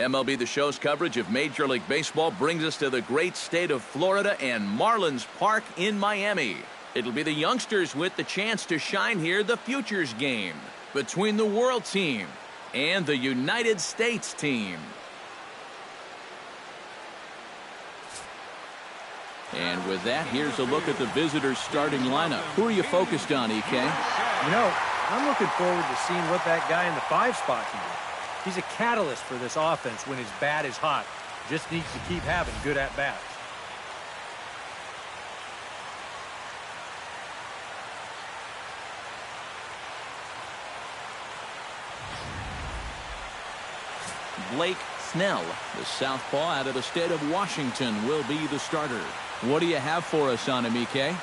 MLB The Show's coverage of Major League Baseball brings us to the great state of Florida and Marlins Park in Miami. It'll be the youngsters with the chance to shine here, the Futures game between the World Team and the United States team. And with that, here's a look at the visitors' starting lineup. Who are you focused on, EK? You know, I'm looking forward to seeing what that guy in the 5 spot can do. He's a catalyst for this offense when his bat is hot. Just needs to keep having good at-bats. Blake Snell, the southpaw out of the state of Washington, will be the starter. What do you have for us on him, EK?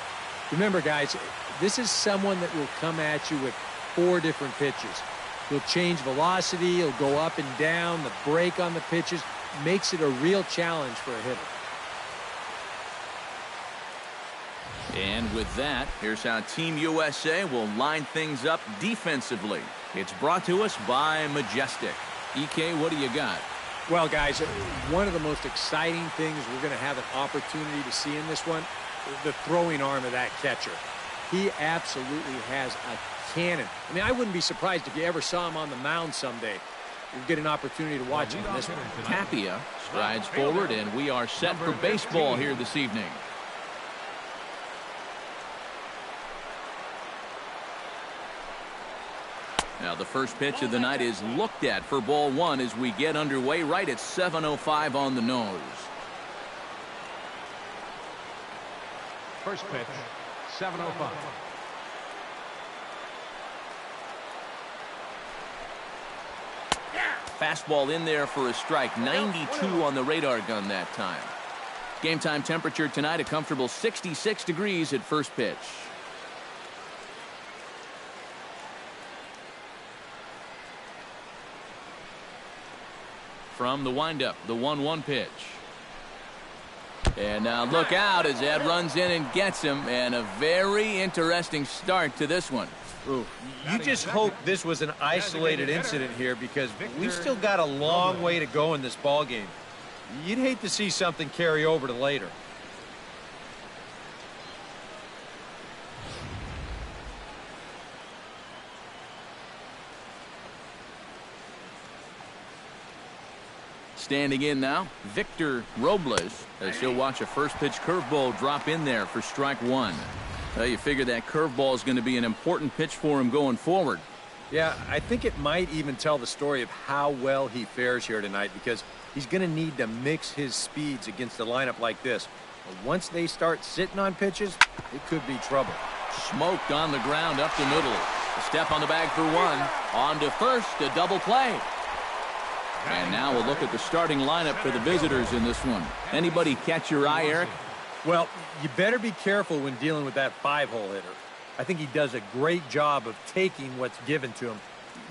Remember, guys, this is someone that will come at you with 4 different pitches. He'll change velocity, he'll go up and down, the break on the pitches makes it a real challenge for a hitter. And with that, here's how Team USA will line things up defensively. It's brought to us by Majestic. EK, what do you got? Well, guys, one of the most exciting things we're going to have an opportunity to see in this one, the throwing arm of that catcher. He absolutely has a cannon. I mean, I wouldn't be surprised if you ever saw him on the mound someday. You'll get an opportunity to watch him in this one. Tapia strides forward, and we are set for baseball here this evening. Now, the first pitch of the night is looked at for ball 1 as we get underway right at 7:05 on the nose. First pitch, 7:05. Fastball in there for a strike. 92 on the radar gun that time. Game time temperature tonight, a comfortable 66 degrees at first pitch. From the windup, the 1-1 pitch. And now look out as Ed runs in and gets him, and a very interesting start to this one. Ooh, you just hope this was an isolated incident here, because we've still got a long way to go in this ball game. You'd hate to see something carry over to later. Standing in now, Victor Robles, as he'll watch a first pitch curveball drop in there for strike 1. You figure that curveball is going to be an important pitch for him going forward. Yeah, I think it might even tell the story of how well he fares here tonight, because he's going to need to mix his speeds against a lineup like this. But once they start sitting on pitches, it could be trouble. Smoked on the ground up the middle. A step on the bag for 1. On to first, a double play. And now we'll look at the starting lineup for the visitors in this one. Anybody catch your eye, Eric? Well, you better be careful when dealing with that 5-hole hitter. I think he does a great job of taking what's given to him.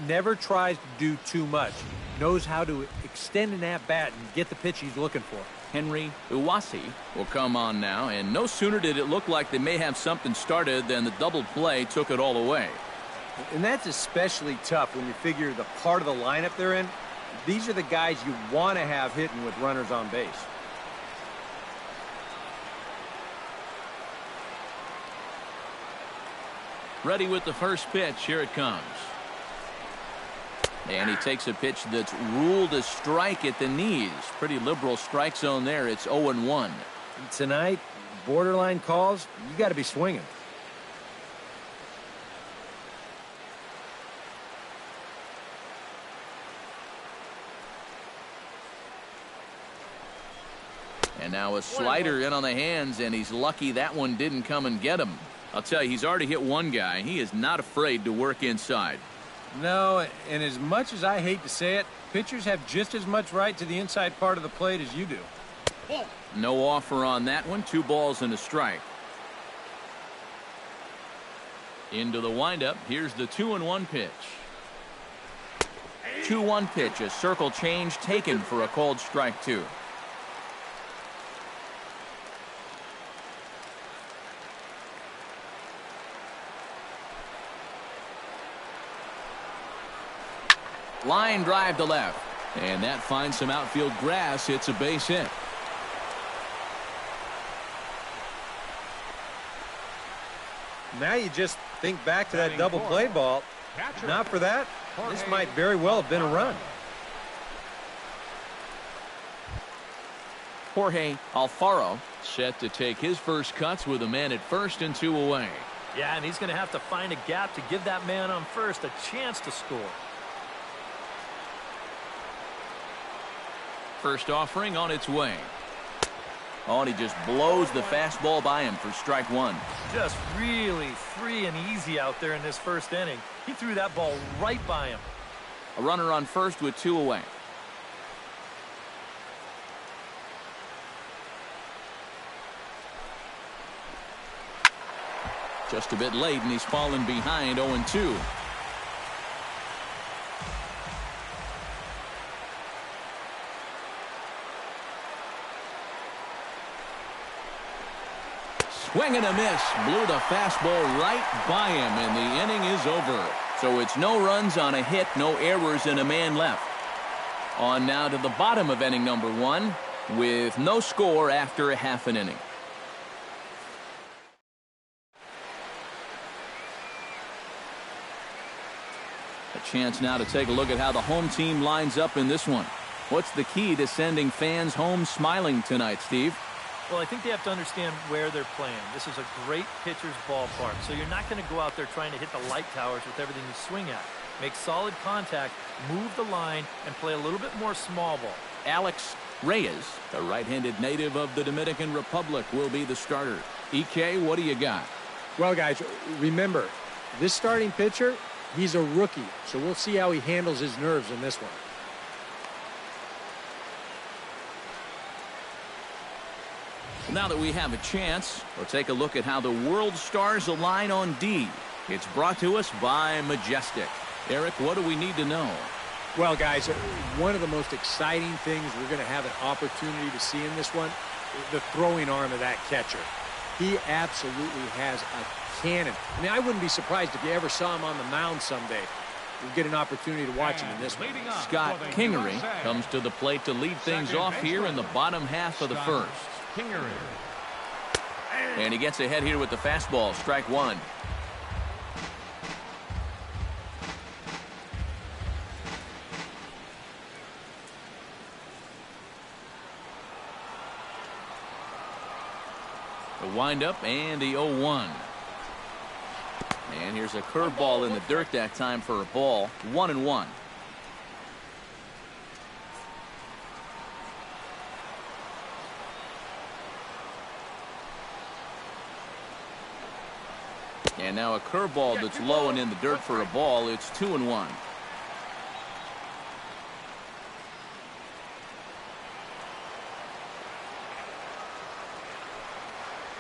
Never tries to do too much. Knows how to extend an at-bat and get the pitch he's looking for. Henry Iwasi will come on now, and no sooner did it look like they may have something started than the double play took it all away. And that's especially tough when you figure the part of the lineup they're in. These are the guys you want to have hitting with runners on base. Ready with the first pitch. Here it comes. And he takes a pitch that's ruled a strike at the knees. Pretty liberal strike zone there. It's 0-1. Tonight, borderline calls, you got to be swinging. And now a slider in on the hands, and he's lucky that one didn't come and get him. I'll tell you, he's already hit one guy. He is not afraid to work inside. No, and as much as I hate to say it, pitchers have just as much right to the inside part of the plate as you do. No offer on that one. 2 balls and a strike. Into the windup. Here's the 2-1 pitch. 2-1 pitch. A circle change taken for a called strike 2. Line drive to left. And that finds some outfield grass. It's a base hit. Now you just think back to that double play ball. Not for that, this might very well have been a run. Jorge Alfaro set to take his first cuts with a man at first and 2 away. Yeah, and he's going to have to find a gap to give that man on first a chance to score. First offering on its way. Oh, and he just blows the fastball by him for strike 1. Just really free and easy out there in this first inning. He threw that ball right by him. A runner on first with 2 away. Just a bit late, and he's fallen behind 0-2. Swing and a miss. Blew the fastball right by him, and the inning is over. So it's no runs on a hit, no errors, and a man left. On now to the bottom of inning number 1 with no score after a half an inning. A chance now to take a look at how the home team lines up in this one. What's the key to sending fans home smiling tonight, Steve? Well, I think they have to understand where they're playing. This is a great pitcher's ballpark, so you're not going to go out there trying to hit the light towers with everything you swing at. Make solid contact, move the line, and play a little bit more small ball. Alex Reyes, the right-handed native of the Dominican Republic, will be the starter. EK, what do you got? Well, guys, remember, this starting pitcher, he's a rookie, so we'll see how he handles his nerves in this one. Now that we have a chance, we'll take a look at how the world stars align on D. It's brought to us by Majestic. Eric, what do we need to know? Well, guys, one of the most exciting things we're going to have an opportunity to see in this one, the throwing arm of that catcher. He absolutely has a cannon. I mean, I wouldn't be surprised if you ever saw him on the mound someday. You'll get an opportunity to watch him in this one. Scott Kingery comes to the plate to lead things off here in the bottom half of the first. And he gets ahead here with the fastball, strike 1. The windup and the 0-1. And here's a curveball in the dirt that time for a ball. 1-1. And now a curveball that's low and in the dirt for a ball. It's 2-1.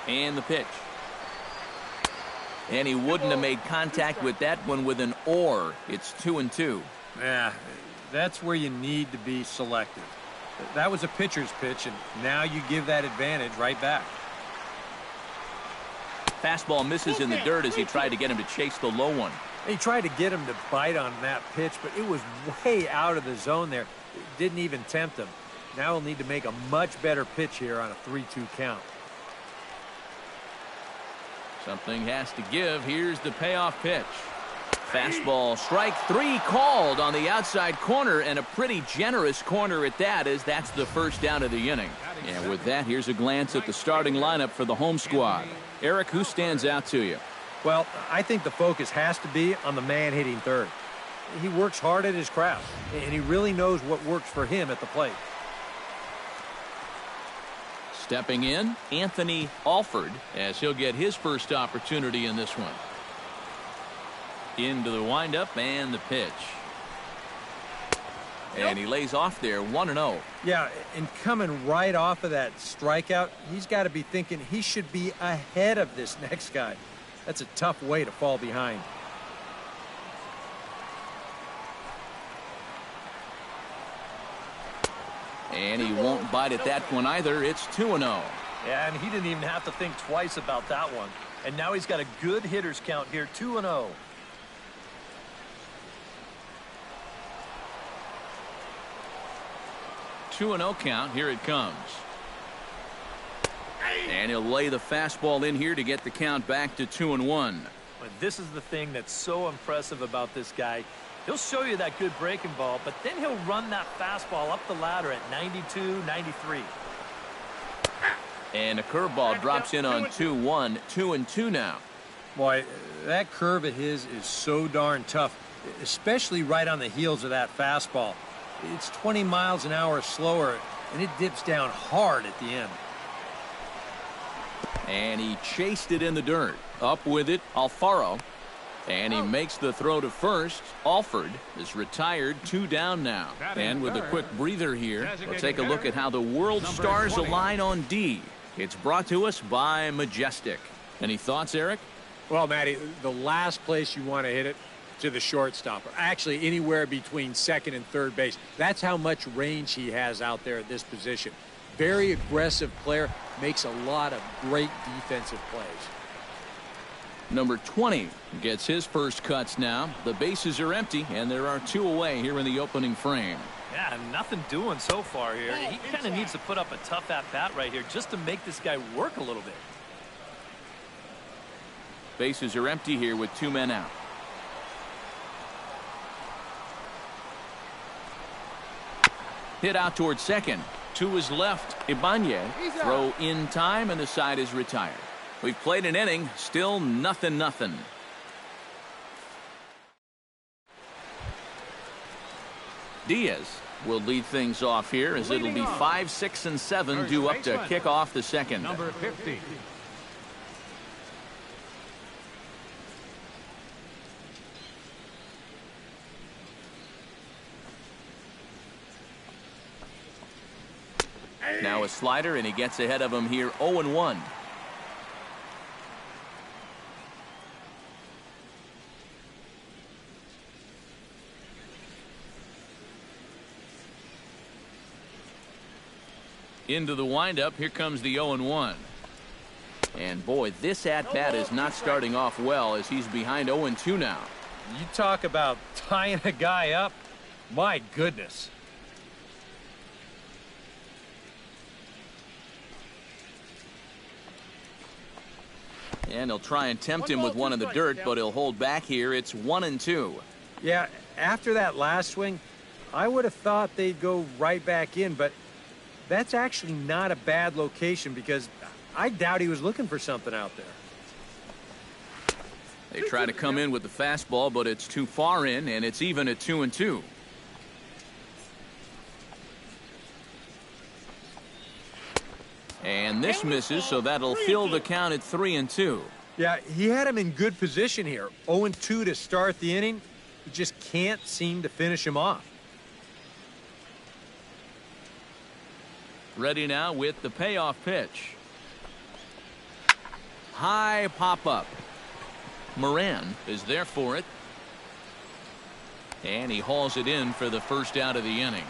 And the pitch. And he wouldn't have made contact with that one with an or. It's 2-2. Yeah, that's where you need to be selective. That was a pitcher's pitch, and now you give that advantage right back. Fastball misses in the dirt as he tried to get him to chase the low one. He tried to get him to bite on that pitch, but it was way out of the zone there. It didn't even tempt him. Now he'll need to make a much better pitch here on a 3-2 count. Something has to give. Here's the payoff pitch. Fastball, strike 3 called on the outside corner, and a pretty generous corner at that, as that's the first down of the inning. And with that, here's a glance at the starting lineup for the home squad. Eric, who stands out to you? Well, I think the focus has to be on the man hitting third. He works hard at his craft, and he really knows what works for him at the plate. Stepping in, Anthony Alford, as he'll get his first opportunity in this one. Into the windup and the pitch. And he lays off there, 1-0. Yeah, and coming right off of that strikeout, he's got to be thinking he should be ahead of this next guy. That's a tough way to fall behind. And he won't bite at that one either. It's 2-0. Yeah, and he didn't even have to think twice about that one. And now he's got a good hitters count here, 2-0. 2-0 count. Here it comes. And he'll lay the fastball in here to get the count back to 2-1. But this is the thing that's so impressive about this guy. He'll show you that good breaking ball, but then he'll run that fastball up the ladder at 92, 93. And a curveball drops in on 2-1, 2-2 now. Boy, that curve of his is so darn tough, especially right on the heels of that fastball. It's 20 miles an hour slower, and it dips down hard at the end. And he chased it in the dirt. Up with it, Alfaro. And he makes the throw to first. Alford is retired, 2 down now. And with a quick breather here, we'll take a look at how the world stars align on D. It's brought to us by Majestic. Any thoughts, Eric? Well, Matty, the last place you want to hit it, to the shortstop, or actually anywhere between second and third base. That's how much range he has out there at this position. Very aggressive player, makes a lot of great defensive plays. Number 20 gets his first cuts now. The bases are empty, and there are 2 away here in the opening frame. Yeah, nothing doing so far here. He kind of needs to put up a tough at-bat right here just to make this guy work a little bit. Bases are empty here with 2 men out. Hit out towards second. To his left, Ibanez. Throw in time, and the side is retired. We've played an inning, still 0-0. Diaz will lead things off here as it'll be 5, 6, and 7 due up to kick off the second. Number 50. Now a slider, and he gets ahead of him here 0-1. Into the windup, here comes the 0-1. And boy, this at-bat is not starting off well as he's behind 0-2 now. You talk about tying a guy up. My goodness. And he'll try and tempt him with one in the dirt, but he'll hold back here. It's 1-2. Yeah, after that last swing, I would have thought they'd go right back in, but that's actually not a bad location because I doubt he was looking for something out there. They try to come in with the fastball, but it's too far in, and it's even at 2-2. And this misses, so that'll fill the count at 3-2. Yeah, he had him in good position here. 0-2 to start the inning. He just can't seem to finish him off. Ready now with the payoff pitch. High pop-up. Moran is there for it. And he hauls it in for the first out of the inning.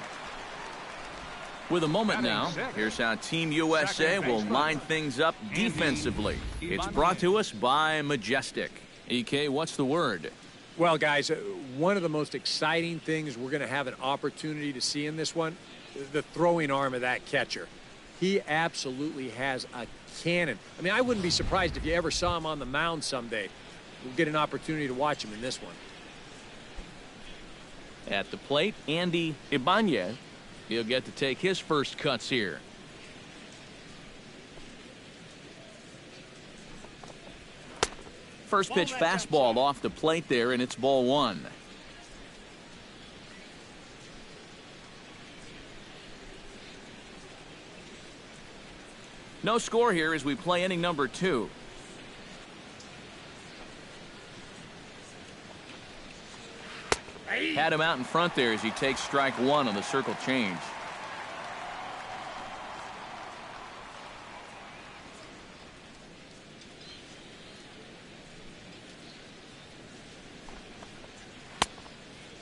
With a moment now, here's how Team USA will line things up defensively. It's brought to us by Majestic. EK, what's the word? Well, guys, one of the most exciting things we're going to have an opportunity to see in this one, the throwing arm of that catcher. He absolutely has a cannon. I mean, I wouldn't be surprised if you ever saw him on the mound someday. We'll get an opportunity to watch him in this one. At the plate, Andy Ibanez. He'll get to take his first cuts here. First pitch fastball off the plate there, and it's ball 1. No score here as we play inning number 2. Had him out in front there as he takes strike 1 on the circle change.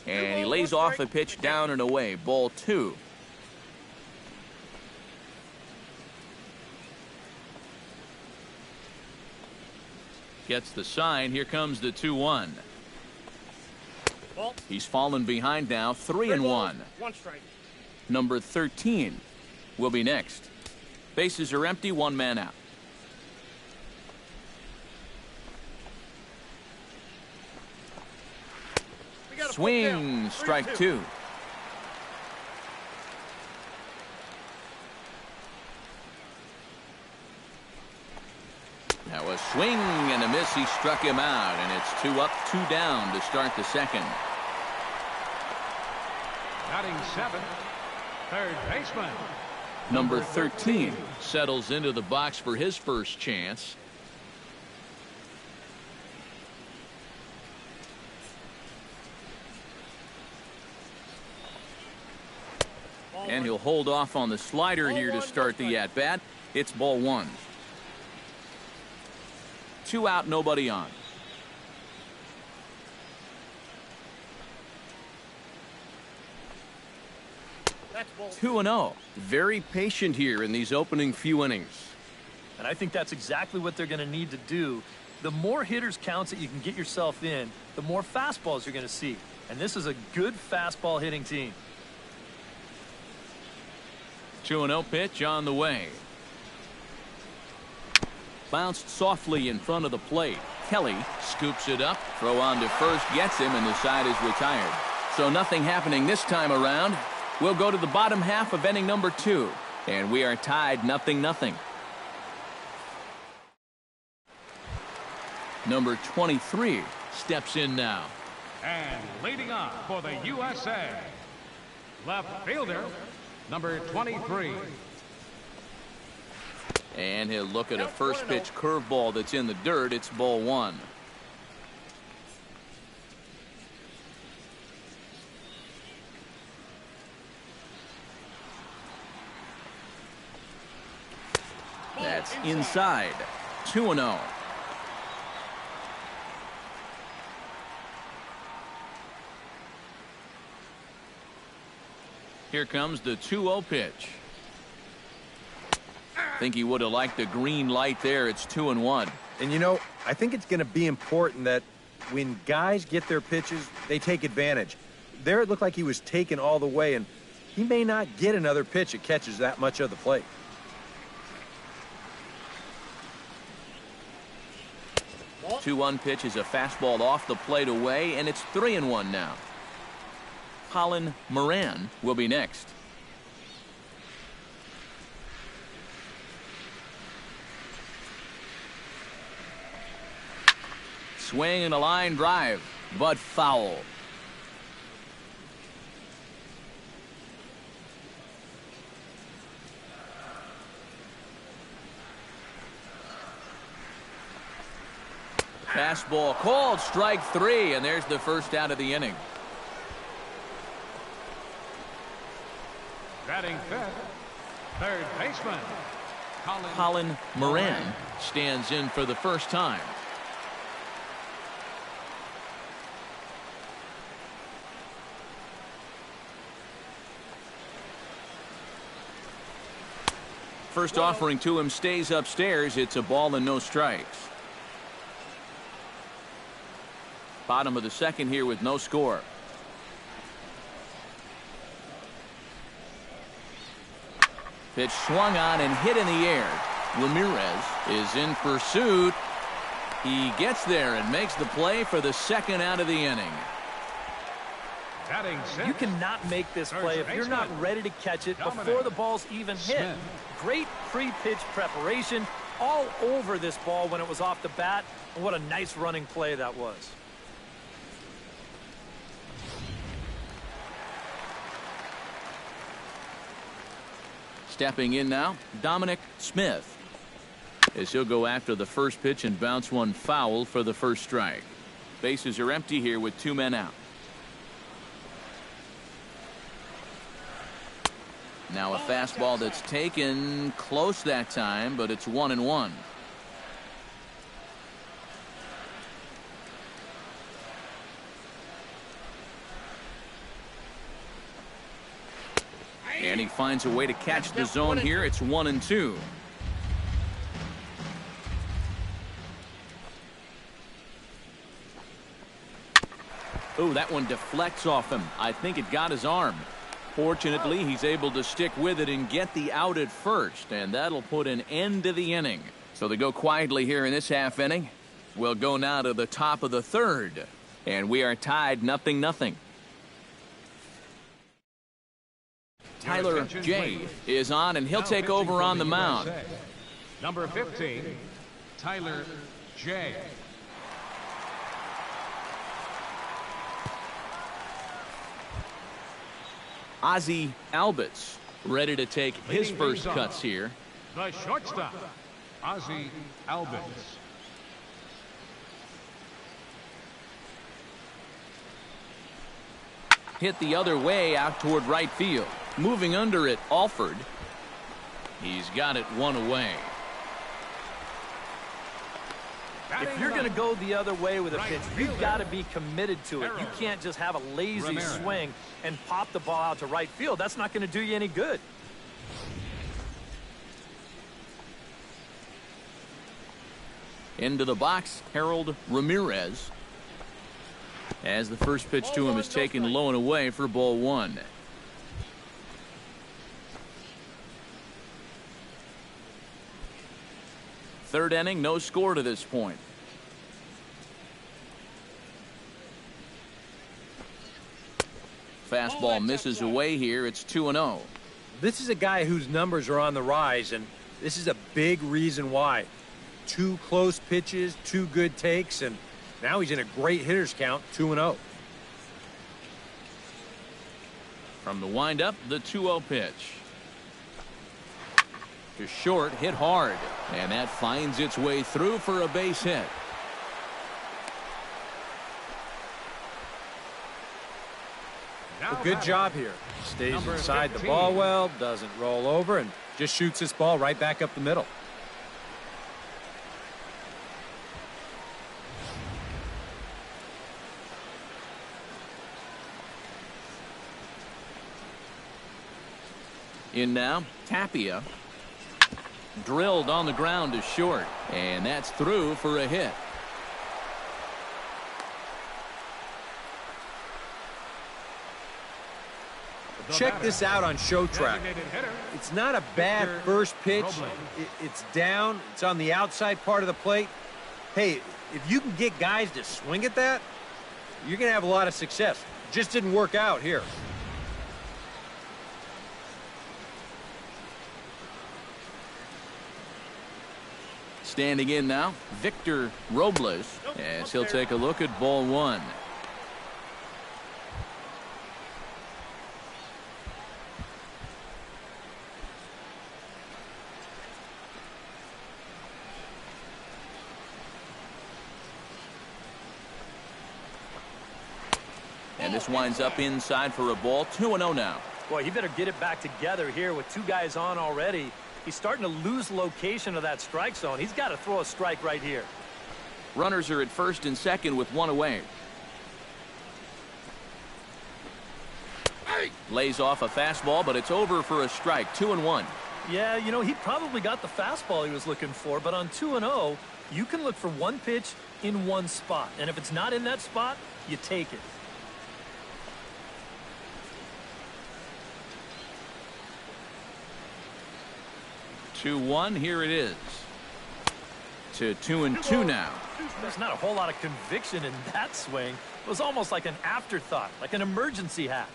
And he lays off a pitch down and away. Ball 2. Gets the sign. Here comes the 2-1. He's fallen behind now, 3-1. 1 strike. Number 13 will be next. Bases are empty, one man out. Swing, strike two. Now a swing and a miss. He struck him out, and it's 2 up, 2 down to start the second. Batting 7th, third baseman. Number 13 settles into the box for his first chance. And he'll hold off on the slider here to start the at-bat. It's ball 1. 2 out, nobody on. 2-0. Very patient here in these opening few innings. And I think that's exactly what they're going to need to do. The more hitters counts that you can get yourself in, the more fastballs you're going to see. And this is a good fastball hitting team. 2-0 pitch on the way. Bounced softly in front of the plate. Kelly scoops it up. Throw on to first, gets him, and the side is retired. So nothing happening this time around. We'll go to the bottom half of inning number 2. And we are tied 0-0. Number 23 steps in now. And leading off for the USA, left fielder, number 23. And he'll look at a first pitch curveball that's in the dirt. It's ball 1. That's inside. 2-0. Here comes the 2-0 pitch. Think he would have liked the green light there. It's 2-1. And you know, I think it's going to be important that when guys get their pitches, they take advantage. There it looked like he was taken all the way, and he may not get another pitch that catches that much of the plate. The 2-1 pitch is a fastball off the plate away, and it's 3-1 now. Colin Moran will be next. Swing and a line drive, but foul. Fastball called, strike 3, and there's the first out of the inning. Batting 5th, third baseman, Colin Moran stands in for the first time. First offering to him stays upstairs. It's a ball and no strikes. Bottom of the second here with no score. Pitch swung on and hit in the air. Ramirez is in pursuit. He gets there and makes the play for the second out of the inning. You cannot make this play if you're not ready to catch it before the ball's even hit. Great pre-pitch preparation all over this ball when it was off the bat. And what a nice running play that was. Stepping in now, Dominic Smith, as he'll go after the first pitch and bounce one foul for the first strike. Bases are empty here with 2 men out. Now a fastball that's taken close that time, but it's 1-1. And he finds a way to catch the zone here. It's 1-2. Oh, that one deflects off him. I think it got his arm. Fortunately, he's able to stick with it and get the out at first, and that'll put an end to the inning. So they go quietly here in this half inning. We'll go now to the top of the third, and we are tied 0-0. Tyler Jay is on, and he'll take over on the mound. Number 15, Tyler Jay. Ozzie Albies ready to take his first cuts here. The shortstop, Ozzie Albies. Hit the other way out toward right field. Moving under it, Alford. He's got it one away. If you're going to go the other way with a pitch, you've got to be committed to it. You can't just have a lazy swing and pop the ball out to right field. That's not going to do you any good. Into the box, Harold Ramirez. As the first pitch to him is taken low and away for ball one. Third inning, no score to this point. Fastball misses away here. It's 2-0. This is a guy whose numbers are on the rise, and this is a big reason why. 2 close pitches, 2 good takes, and now he's in a great hitter's count, 2-0. From the windup, the 2-0 pitch. To short, hit hard, and that finds its way through for a base hit. A good job here. Stays inside the ball well, doesn't roll over, and just shoots this ball right back up the middle. In now, Tapia. Drilled on the ground to short, and that's through for a hit. Check this out on ShowTrack. It's not a bad first pitch. It's down. It's on the outside part of the plate. Hey, if you can get guys to swing at that, you're going to have a lot of success. Just didn't work out here. Standing in now, Victor Robles, as he'll take a look at ball one. And this winds up inside for a ball. 2-0 now. Boy, he better get it back together here with 2 guys on already. He's starting to lose location of that strike zone. He's got to throw a strike right here. Runners are at first and second with 1 away. Lays off a fastball, but it's over for a strike. 2-1. Yeah, you know, he probably got the fastball he was looking for, but on 2-0, you can look for one pitch in one spot. And if it's not in that spot, you take it. Here it is. To 2-2 now. There's not a whole lot of conviction in that swing. It was almost like an afterthought, like an emergency hack.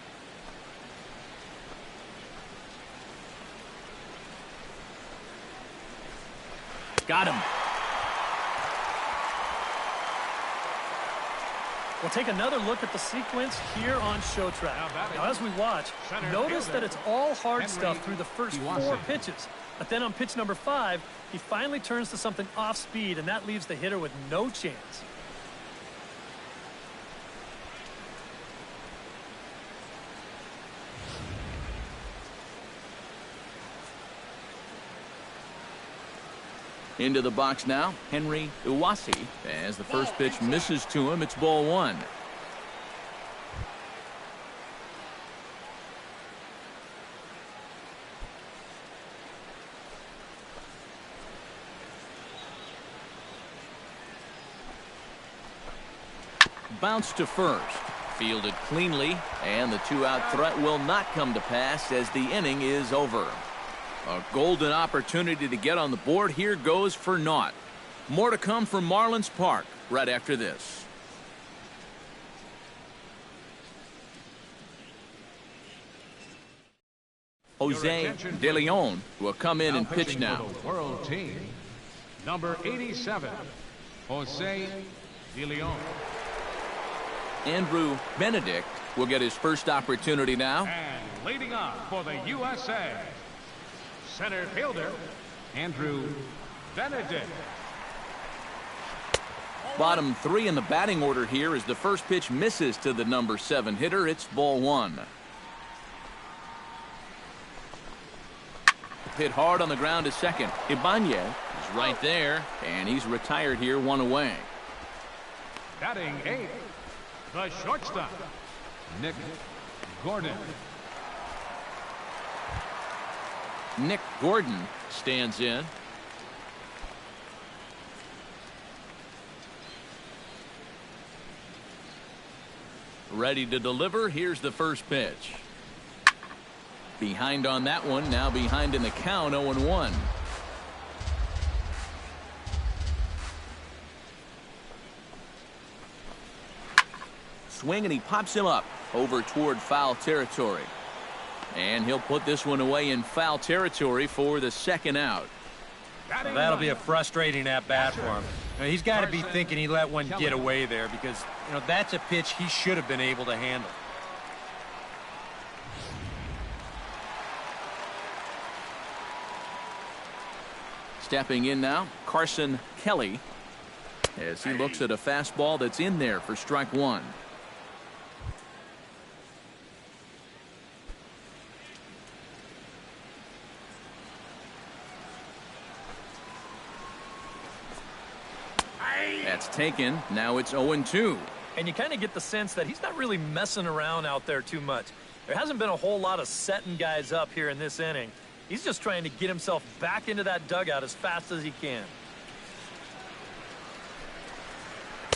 Got him. We'll take another look at the sequence here on ShowTrack. Now, as we watch, notice that it's all hard stuff through the first 4 pitches. But then on pitch number 5, he finally turns to something off speed, and that leaves the hitter with no chance. Into the box now, Henry Iwasi. As the first pitch misses to him, it's ball one. Bounce to first. Fielded cleanly, and the two-out threat will not come to pass as the inning is over. A golden opportunity to get on the board here goes for naught. More to come from Marlins Park right after this. Jose De Leon will come in and pitch now. World team, number 87, Jose De Leon. Andrew Benedict will get his first opportunity now. And leading off for the USA, center fielder, Andrew Benedict. Bottom three in the batting order here as the first pitch misses to the number 7 hitter. It's ball 1. Hit hard on the ground to second. Ibanez is right there, and he's retired here, 1 away. Batting 8, the shortstop, Nick Gordon. Nick Gordon stands in. Ready to deliver. Here's the first pitch. Behind on that one. Now behind in the count, 0-1. Swing, and he pops him up over toward foul territory. And he'll put this one away in foul territory for the second out. Well, that'll be a frustrating at-bat for him. He's got to be thinking he let one get away there because, that's a pitch he should have been able to handle. Stepping in now, Carson Kelly, as he looks at a fastball that's in there for strike 1. That's taken. Now it's 0-2. And you kind of get the sense that he's not really messing around out there too much. There hasn't been a whole lot of setting guys up here in this inning. He's just trying to get himself back into that dugout as fast as he can.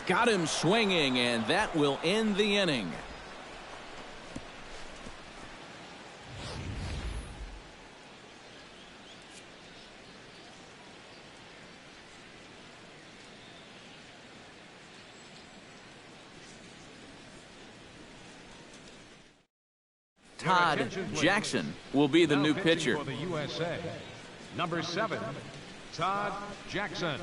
Got him swinging, and that will end the inning. Todd Jackson will be the new pitcher. For the USA, number 7, Todd Jackson.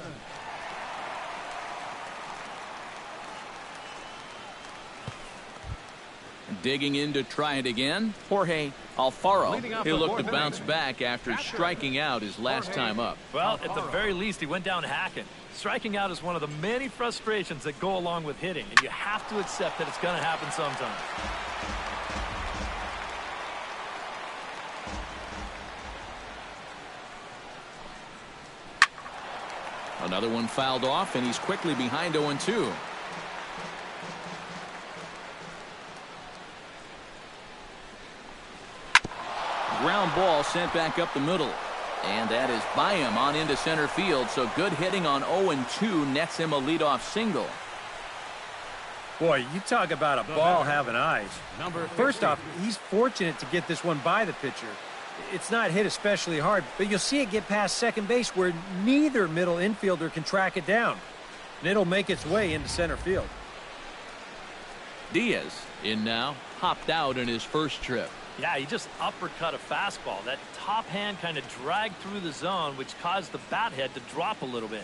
Digging in to try it again, Jorge Alfaro. He'll look to bounce back after striking out his last time up. Well, at the very least, he went down hacking. Striking out is one of the many frustrations that go along with hitting, and you have to accept that it's going to happen sometime. Another one fouled off, and he's quickly behind 0-2. Ground ball sent back up the middle. And that is by him on into center field. So good hitting on 0-2 nets him a leadoff single. Boy, you talk about a ball having eyes. First off, he's fortunate to get this one by the pitcher. It's not hit especially hard, but you'll see it get past second base where neither middle infielder can track it down. And it'll make its way into center field. Diaz in now, hopped out in his first trip. Yeah, he just uppercut a fastball. That top hand kind of dragged through the zone, which caused the bat head to drop a little bit.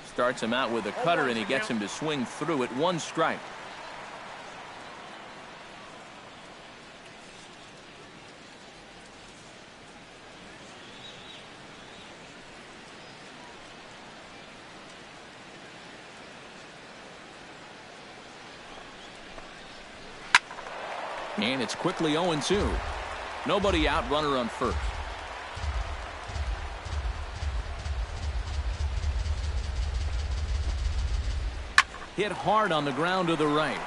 Starts him out with a cutter, and he gets him to swing through it. 1 strike. And it's quickly 0-2. Nobody out, runner on first. Hit hard on the ground to the right.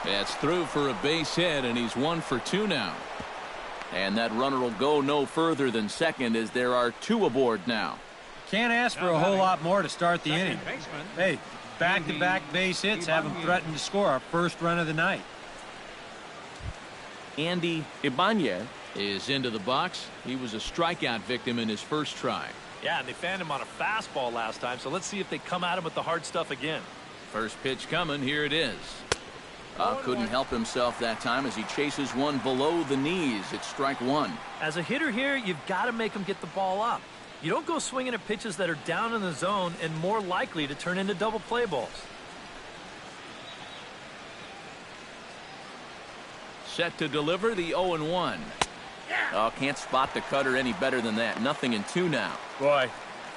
That's through for a base hit, and he's 1 for 2 now. And that runner will go no further than second as there are 2 aboard now. Can't ask for a whole lot more to start the inning. Hey, back-to-back base hits haven't threatened to score our first run of the night. Andy Ibanez is into the box. He was a strikeout victim in his first try. Yeah, and they fanned him on a fastball last time, so let's see if they come at him with the hard stuff again. First pitch coming. Here it is. Couldn't help himself that time as he chases one below the knees. It's strike 1. As a hitter here, you've got to make him get the ball up. You don't go swinging at pitches that are down in the zone and more likely to turn into double play balls. Set to deliver the 0-1. Oh, can't spot the cutter any better than that. Nothing in 2 now. Boy,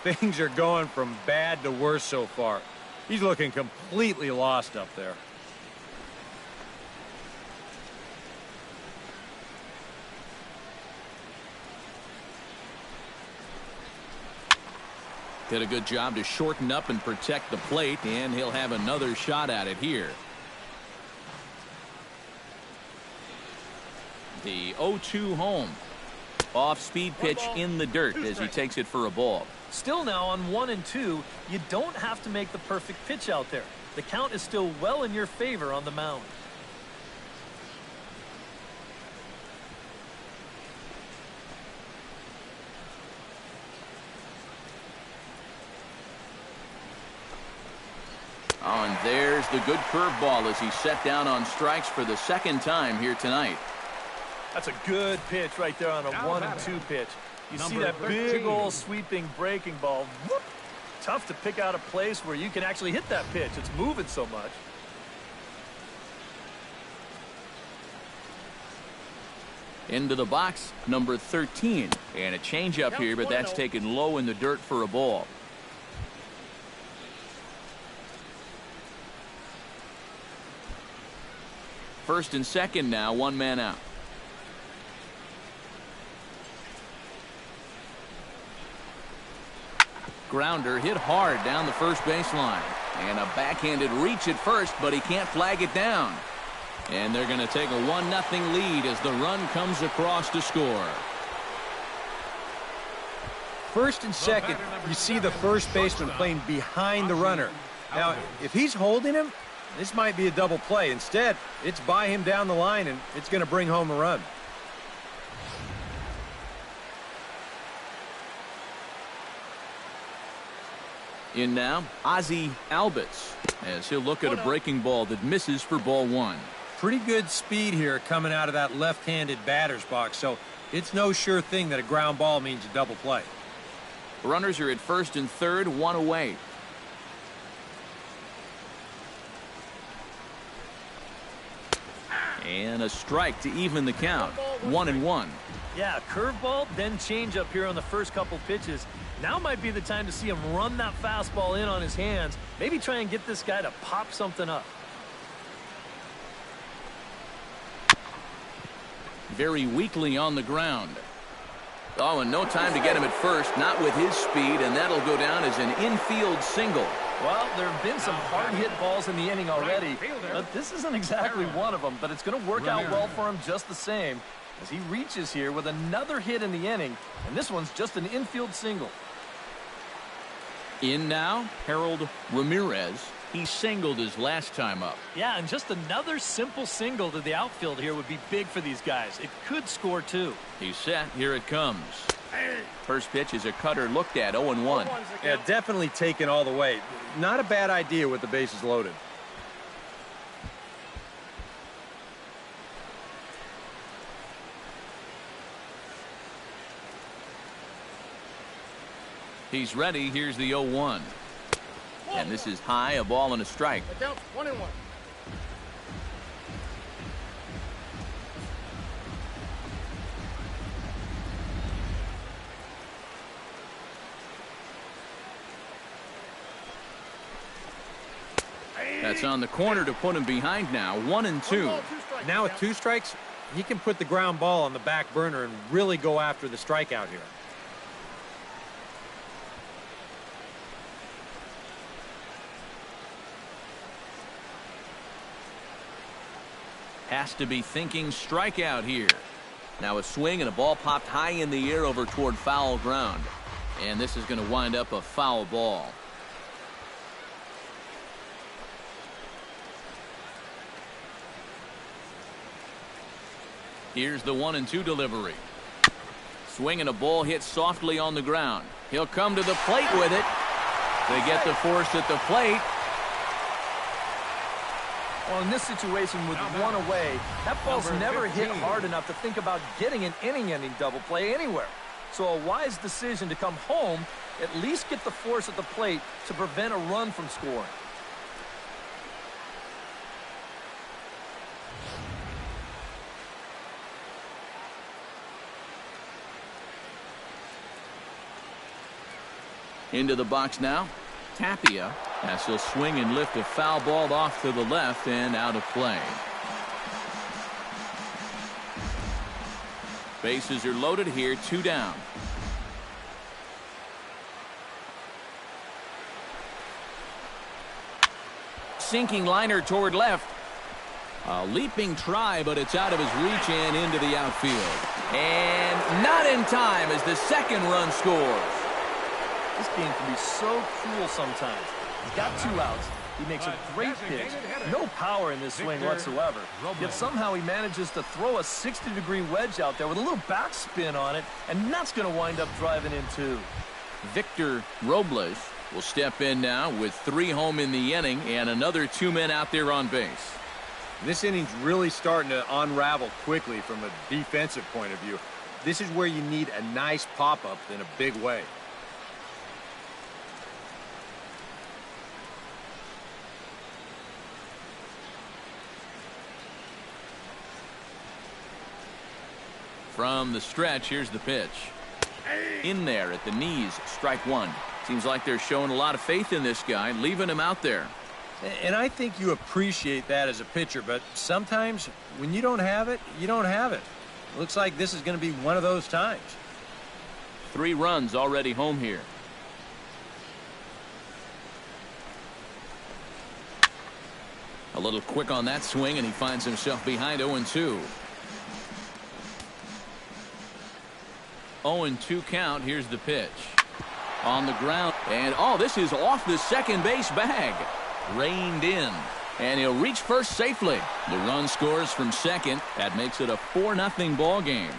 things are going from bad to worse so far. He's looking completely lost up there. Did a good job to shorten up and protect the plate, and he'll have another shot at it here. The 0-2 home. Off-speed pitch in the dirt as he takes it for a ball. Still now on 1 and 2, you don't have to make the perfect pitch out there. The count is still well in your favor on the mound. Oh, and there's the good curveball as he's set down on strikes for the second time here tonight. That's a good pitch right there on a 1 and 2 pitch. You see that big old sweeping breaking ball. Whoop. Tough to pick out a place where you can actually hit that pitch. It's moving so much. Into the box, number 13. And a changeup here, but that's taken low in the dirt for a ball. First and second now, 1 man out. Grounder hit hard down the first baseline. And a backhanded reach at first, but he can't flag it down. And they're going to take a 1-0 lead as the run comes across to score. First and second, you see the first baseman playing behind the runner. Now, if he's holding him, this might be a double play. Instead, it's by him down the line, and it's going to bring home a run. In now, Ozzie Albies, as he'll look at a breaking ball that misses for ball 1. Pretty good speed here coming out of that left-handed batter's box, so it's no sure thing that a ground ball means a double play. Runners are at first and third, 1 away. And a strike to even the count. 1-1. Yeah, curveball, then change up here on the first couple pitches. Now might be the time to see him run that fastball in on his hands. Maybe try and get this guy to pop something up. Very weakly on the ground. Oh, and no time to get him at first. Not with his speed, and that'll go down as an infield single. Well, there have been some hard-hit balls in the inning already, but this isn't exactly one of them, but it's going to work out well for him just the same as he reaches here with another hit in the inning, and this one's just an infield single. In now, Harold Ramirez. He singled his last time up. Yeah, and just another simple single to the outfield here would be big for these guys. It could score too. He's set. Here it comes. First pitch is a cutter looked at, 0-1. Yeah, definitely taken all the way. Not a bad idea with the bases loaded. He's ready. Here's the 0-1. And this is high, a ball and a strike. 1-1. That's on the corner to put him behind now. 1-2. Now with 2 strikes, he can put the ground ball on the back burner and really go after the strikeout here. Has to be thinking strikeout here. Now a swing and a ball popped high in the air over toward foul ground. And this is going to wind up a foul ball. Here's the 1-2 delivery. Swing and a ball hit softly on the ground. He'll come to the plate with it. They get the force at the plate. Well, in this situation with one away, that ball's never hit hard enough to think about getting an inning-ending double play anywhere. So a wise decision to come home, at least get the force at the plate to prevent a run from scoring. Into the box now. Tapia, as he'll swing and lift a foul ball off to the left and out of play. Bases are loaded here, 2 down. Sinking liner toward left. A leaping try, but it's out of his reach and into the outfield. And not in time as the second run scores. This game can be so cruel sometimes. He's got 2 outs. He makes a great pitch. No power in this swing whatsoever. Yet somehow he manages to throw a 60-degree wedge out there with a little backspin on it, and that's going to wind up driving in 2. Victor Robles will step in now with 3 home in the inning and another 2 men out there on base. This inning's really starting to unravel quickly from a defensive point of view. This is where you need a nice pop-up in a big way. From the stretch, here's the pitch. In there at the knees, strike 1. Seems like they're showing a lot of faith in this guy, leaving him out there. And I think you appreciate that as a pitcher, but sometimes when you don't have it, you don't have it. Looks like this is going to be one of those times. 3 runs already home here. A little quick on that swing, and he finds himself behind 0-2. 0-2 count. Here's the pitch. On the ground. And, oh, this is off the second base bag. Reined in. And he'll reach first safely. The run scores from second. That makes it a 4-0 ball game.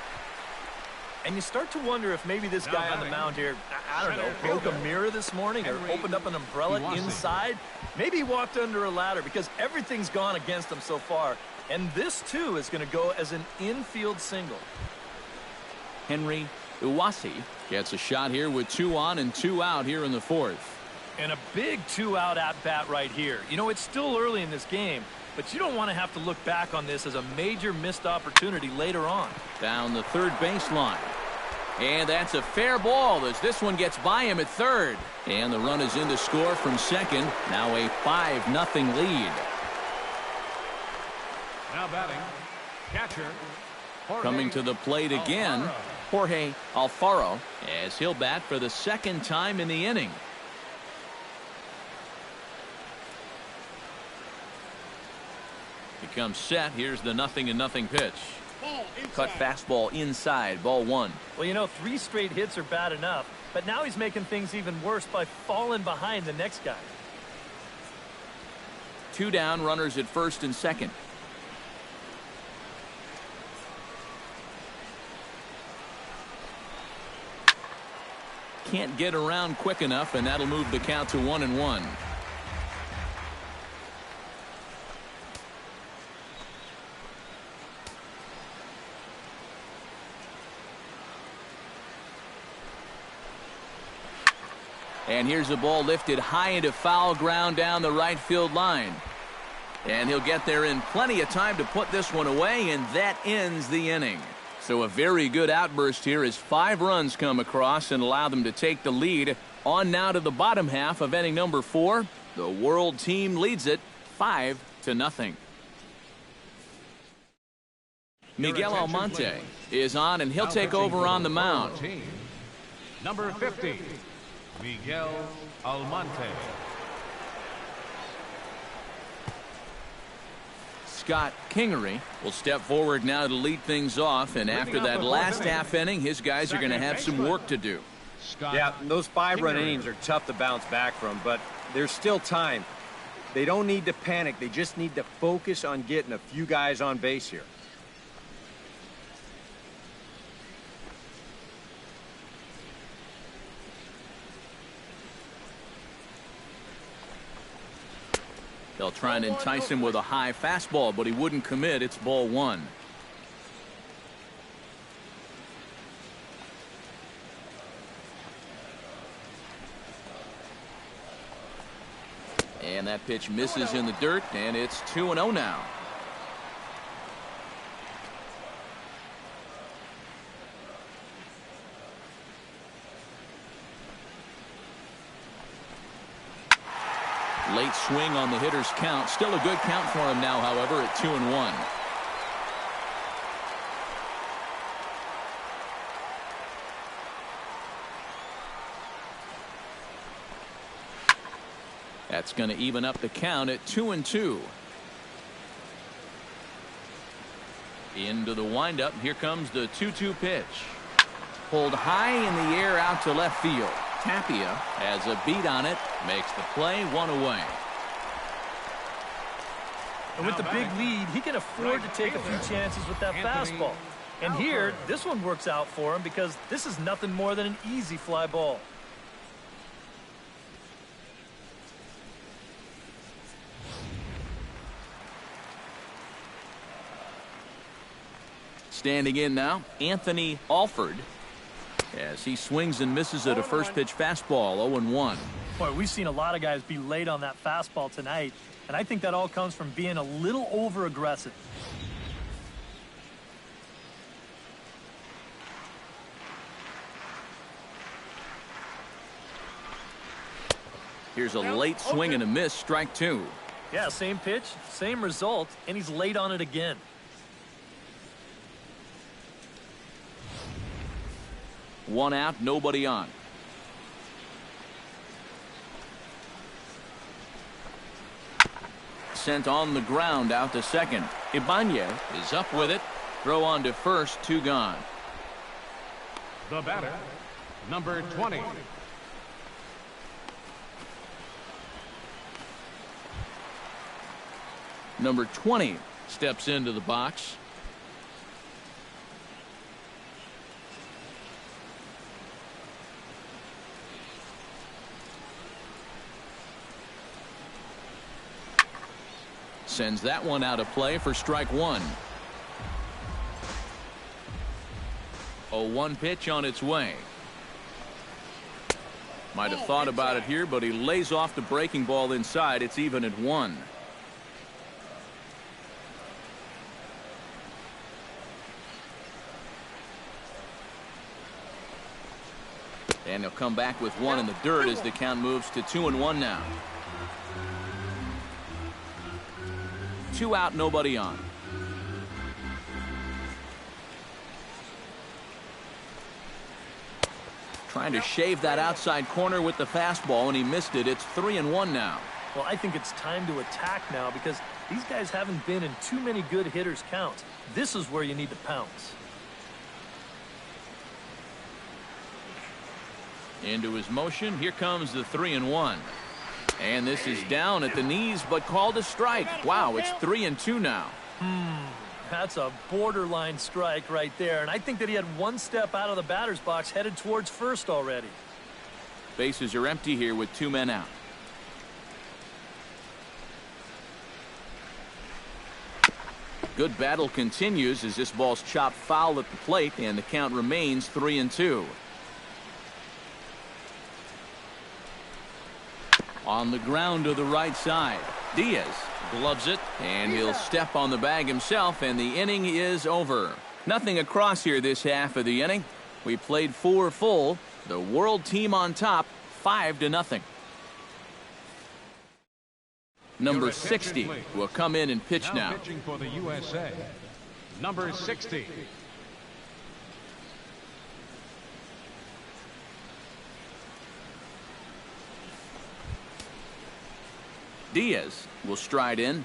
And you start to wonder if maybe this guy on the mound here, I don't know, broke a mirror this morning or opened up an umbrella inside. Maybe he walked under a ladder because everything's gone against him so far. And this, too, is going to go as an infield single. Henry Iwasi gets a shot here with 2 on and 2 out here in the 4th. And a big 2-out at-bat right here. You know, it's still early in this game, but you don't want to have to look back on this as a major missed opportunity later on. Down the third baseline. And that's a fair ball as this one gets by him at third. And the run is in to score from second. Now a 5-0 lead. Now batting, catcher. Coming to the plate again, Jorge Alfaro, as he'll bat for the second time in the inning. Becomes set. Here's the 0-0 pitch. Cut fastball inside, ball 1. Well, you know, 3 straight hits are bad enough, but now he's making things even worse by falling behind the next guy. 2 down, runners at first and second. Can't get around quick enough, and that'll move the count to 1-1. And here's the ball lifted high into foul ground down the right field line. And he'll get there in plenty of time to put this one away, and that ends the inning. So a very good outburst here as 5 runs come across and allow them to take the lead. On now to the bottom half of inning number 4. The World team leads it 5-0. Miguel Almonte is on, and he'll take over on the mound. Number 50, Miguel Almonte. Scott Kingery will step forward now to lead things off. And after that last half inning, his guys are going to have some work to do. Yeah, those 5-run innings are tough to bounce back from, but there's still time. They don't need to panic. They just need to focus on getting a few guys on base here. They'll try and entice him with a high fastball, but he wouldn't commit. It's ball one. And that pitch misses in the dirt, and it's 2-0 now. Late swing on the hitter's count. Still a good count for him now, however, at 2-1. That's going to even up the count at 2-2. Into the windup. Here comes the 2-2 pitch. Pulled high in the air out to left field. Tapia has a beat on it. Makes the play, one away. And with the big lead, he can afford to take a few chances with that fastball. And here, this one works out for him because this is nothing more than an easy fly ball. Standing in now, Anthony Alford, as he swings and misses at a first pitch fastball. 0-1. Boy, we've seen a lot of guys be late on that fastball tonight, and I think that all comes from being a little over aggressive. Here's a late swing and a miss, strike two. Yeah, same pitch, same result, and he's late on it again. One out, nobody on. Sent on the ground out to second. Ibanez is up with it. Throw on to first, two gone. The batter, number 20. Number 20 steps into the box. Sends that one out of play for strike one. 0-1 pitch on its way. Might have thought about it here, but he lays off the breaking ball inside. It's even at 1. And he'll come back with one in the dirt as the count moves to 2-1 now. 2 out, nobody on. Trying to shave that outside corner with the fastball, and he missed it. It's 3-1 now. Well, I think it's time to attack now because these guys haven't been in too many good hitters' counts. This is where you need to pounce. Into his motion. Here comes the 3-1. And this is down at the knees, but called a strike. Wow, it's 3-2 now. That's a borderline strike right there. And I think that he had one step out of the batter's box headed towards first already. Bases are empty here with 2 men out. Good battle continues as this ball's chopped foul at the plate, and the count remains 3-2. On the ground to the right side. Diaz gloves it, and he'll step on the bag himself, and the inning is over. Nothing across here this half of the inning. We played 4 full. The world team on top, 5-0. Number 60 will come in and pitch now. Pitching for the USA, number 60. Diaz will stride in.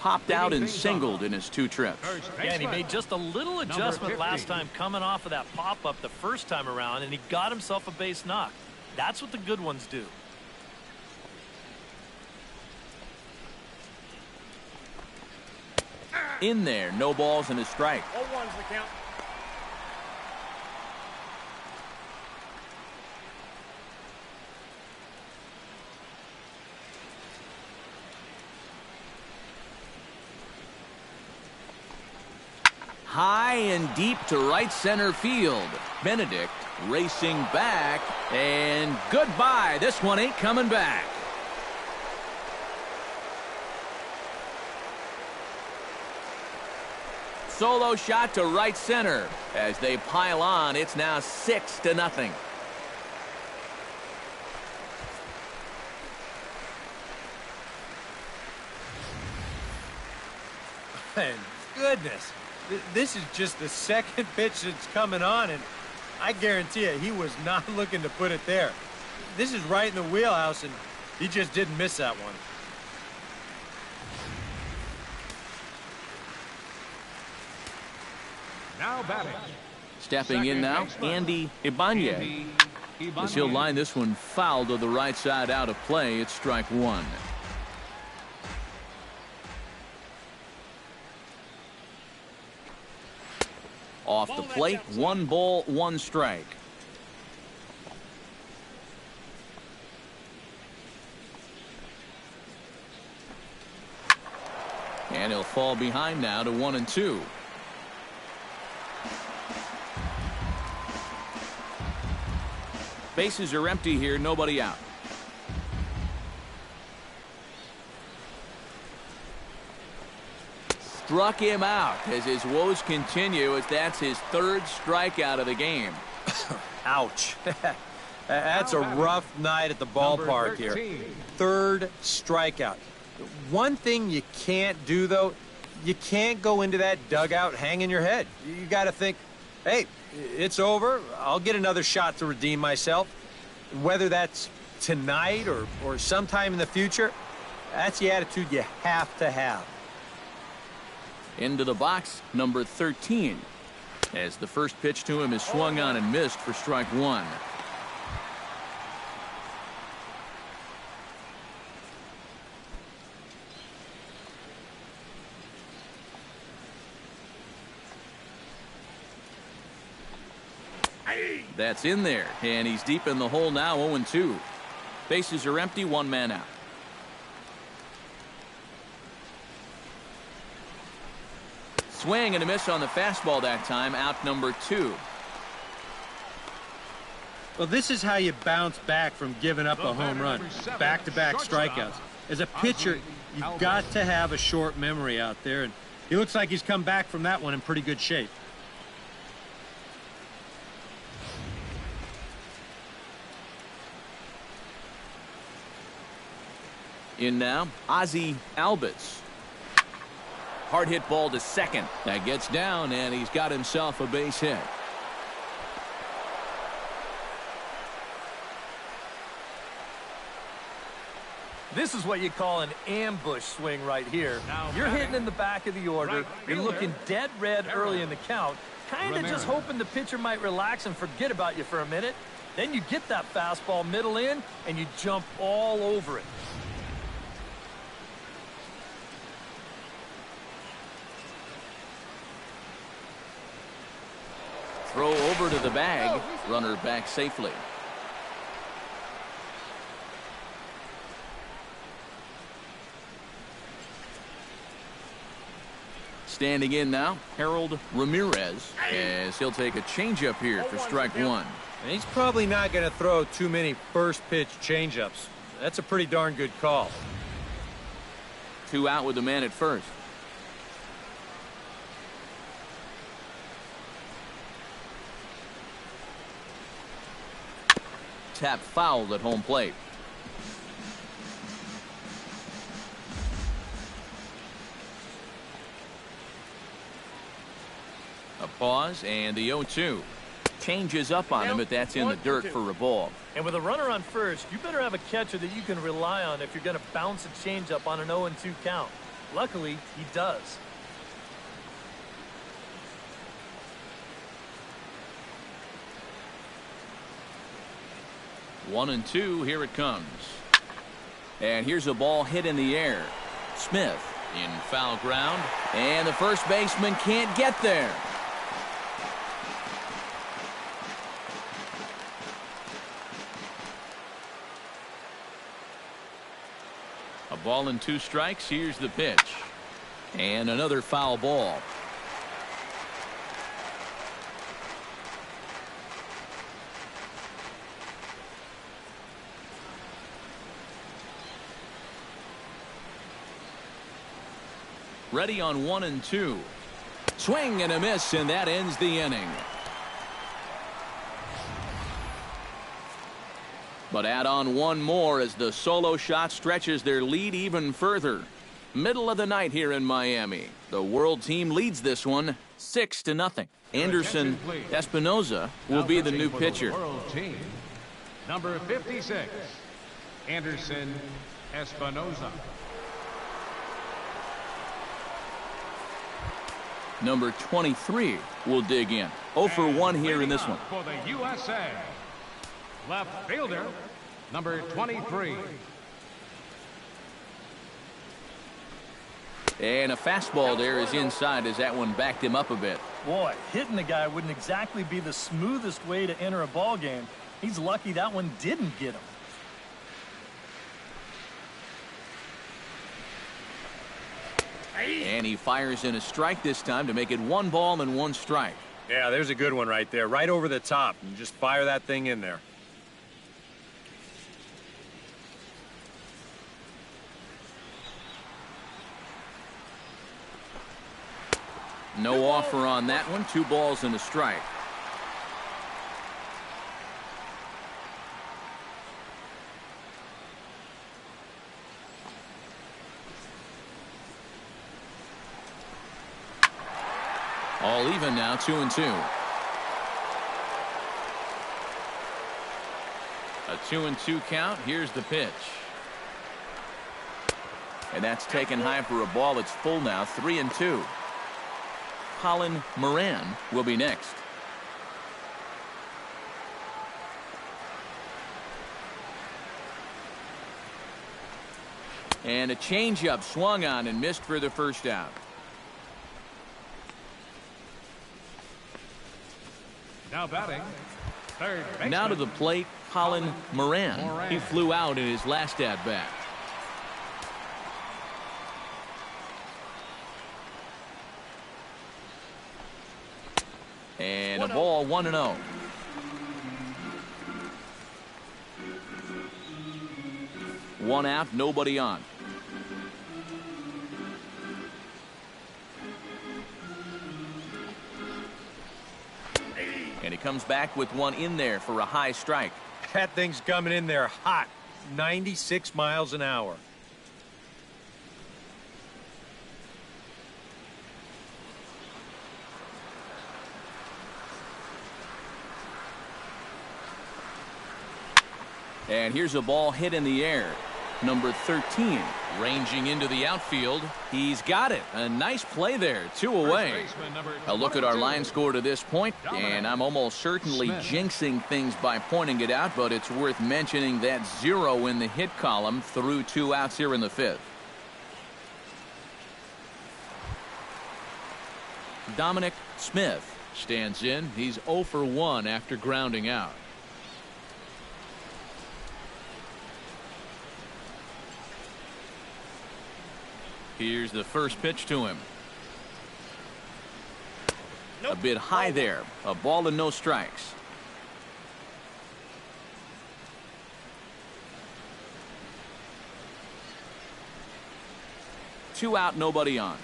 popped out and singled in his 2 trips. Yeah, and he made just a little adjustment last time coming off of that pop-up the first time around, and he got himself a base knock. That's what the good ones do. In there, no balls and a strike. 0-1's the count. High and deep to right center field. Benedict racing back, and goodbye. This one ain't coming back. Solo shot to right center. As they pile on, it's now 6-0. And goodness, this is just the second pitch that's coming on, and I guarantee you he was not looking to put it there. This is right in the wheelhouse, and he just didn't miss that one. Now batting. Stepping in now, Andy Ibanez. As he'll line this one foul to the right side out of play, it's strike 1. Off the plate, 1 ball, 1 strike. And he'll fall behind now to 1-2. Bases are empty here, nobody out. Struck him out as his woes continue, as that's his 3rd strikeout of the game. Ouch. That's a rough night at the ballpark here. 3rd strikeout. One thing you can't do, though, you can't go into that dugout hanging your head. You got to think, hey, it's over. I'll get another shot to redeem myself. Whether that's tonight or sometime in the future, that's the attitude you have to have. Into the box, number 13. As the first pitch to him is swung on and missed for strike 1. That's in there, and he's deep in the hole now, 0-2. Bases are empty, 1 man out. Swing and a miss on the fastball that time, out number 2. Well, this is how you bounce back from giving up a home run. Back-to-back strikeouts. As a pitcher, you've got to have a short memory out there, and he looks like he's come back from that one in pretty good shape. In now, Ozzie Albies. Hard hit ball to second. That gets down, and he's got himself a base hit. This is what you call an ambush swing right here. You're hitting in the back of the order. You're looking dead red early in the count. Kind of just hoping the pitcher might relax and forget about you for a minute. Then you get that fastball middle in, and you jump all over it. Throw over to the bag. Runner back safely. Standing in now, Harold Ramirez, as he'll take a changeup here for strike 1. And he's probably not going to throw too many first-pitch changeups. That's a pretty darn good call. 2 out with the man at first. Tap fouled at home plate. A pause and the 0-2. Changes up on him, but that's in the dirt for a ball. And with a runner on first, you better have a catcher that you can rely on if you're going to bounce a changeup on an 0-2 count. Luckily, he does. One and two, here it comes. And here's a ball hit in the air. Smith in foul ground, and the first baseman can't get there. A ball and 2 strikes. Here's the pitch. And another foul ball. Ready on 1 and 2. Swing and a miss, and that ends the inning. But add on one more as the solo shot stretches their lead even further. Middle of the night here in Miami. The world team leads this one 6-0. Anderson Espinoza will be the new pitcher. World team. Number 56, Anderson Espinoza. Number 23 will dig in. 0 for 1 here in this one. For the USA, left fielder, number 23. And a fastball there is inside as that one backed him up a bit. Boy, hitting the guy wouldn't exactly be the smoothest way to enter a ball game. He's lucky that one didn't get him. And he fires in a strike this time to make it 1 ball and 1 strike. Yeah, there's a good one right there, right over the top. You just fire that thing in there. No offer on that one. 2 balls and a strike. All even now, 2 and 2. A 2 and 2 count. Here's the pitch. And that's taken high for a ball. It's full now, 3 and 2. Colin Moran will be next. And a changeup swung on and missed for the first out. Now batting, third baseman. Now to the plate, Colin Moran. He flew out in his last at-bat. And a ball, 1-0. One out, nobody on. And he comes back with one in there for a high strike. That thing's coming in there hot. 96 miles an hour. And here's a ball hit in the air. Number 13 ranging into the outfield. He's got it. A nice play there. 2 away. A look at our line score to this point, and I'm almost certainly jinxing things by pointing it out, but it's worth mentioning that 0 in the hit column through 2 outs here in the 5th. Dominic Smith stands in. He's 0 for 1 after grounding out. Here's the first pitch to him. A bit high there. A ball and no strikes. Two out, nobody on.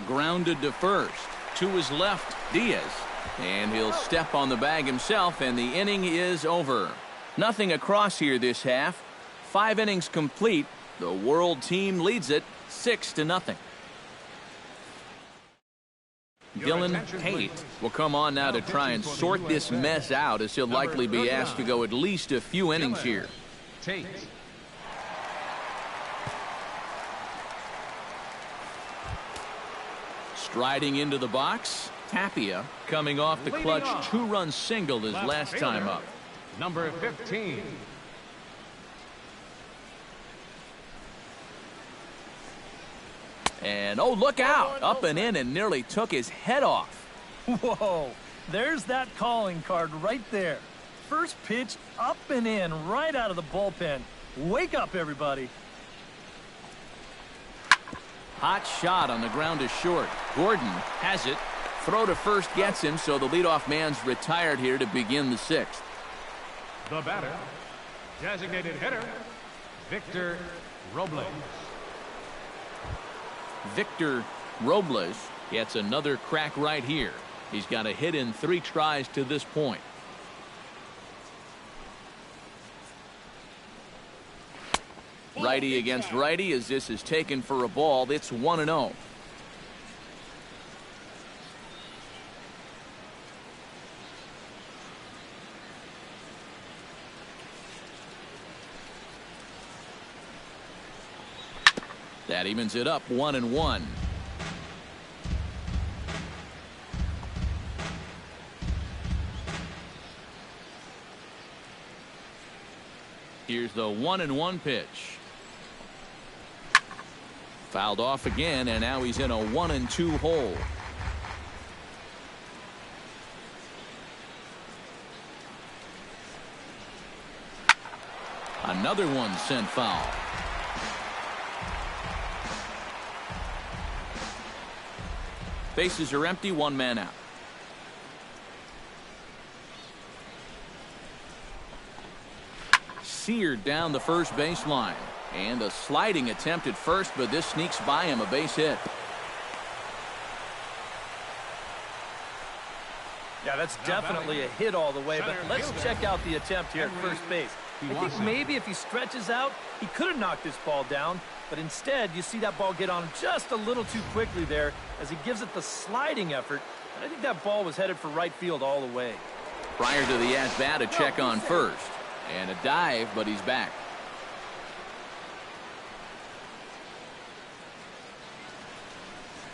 Grounded to first. To his left, Diaz. And he'll step on the bag himself, and the inning is over. Nothing across here this half. 5 innings complete. The world team leads it 6-0. Dylan Haight will come on now to try and sort this mess out, as he'll likely be asked to go at least a few innings here. Tate. Striding into the box, Tapia coming off the clutch two-run single his last time up. Number 15. And oh, look out! Up and in and nearly took his head off. Whoa, there's that calling card right there. First pitch up and in right out of the bullpen. Wake up, everybody. Hot shot on the ground is short. Gordon has it. Throw to first gets him, so the leadoff man's retired here to begin the sixth. The batter, designated hitter, Victor Robles. Victor Robles gets another crack right here. He's got a hit in 3 tries to this point. Righty against righty as this is taken for a ball. It's 1-0. That evens it up 1-1. Here's the 1-1 pitch. Fouled off again, and now he's in a 1-2 hole. Another one sent foul. Bases are empty, 1 man out. Seared down the first baseline. And a sliding attempt at first, but this sneaks by him, a base hit. Yeah, that's definitely a hit all the way, but let's check out the attempt here at first base. I think maybe if he stretches out, he could have knocked this ball down, but instead you see that ball get on him just a little too quickly there as he gives it the sliding effort, and I think that ball was headed for right field all the way. Prior to the at-bat, a check on first. And a dive, but he's back.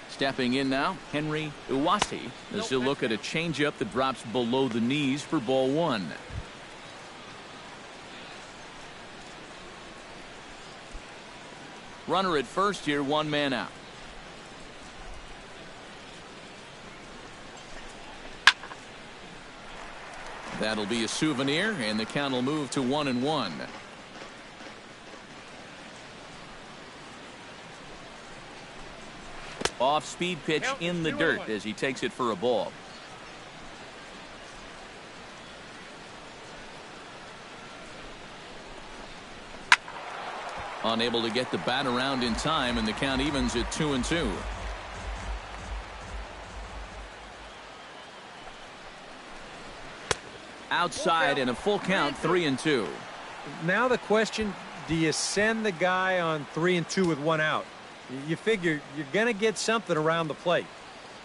Stepping in now, Henry Iwasi as he'll look at a changeup that drops below the knees for ball 1. Runner at first here, 1 man out. That'll be a souvenir, and the count will move to 1-1. Off-speed pitch in the dirt as he takes it for a ball. Unable to get the bat around in time, and the count evens at 2-2. Outside and a full count, 3-2. Now the question, do you send the guy on 3-2 with 1 out? You figure you're going to get something around the plate.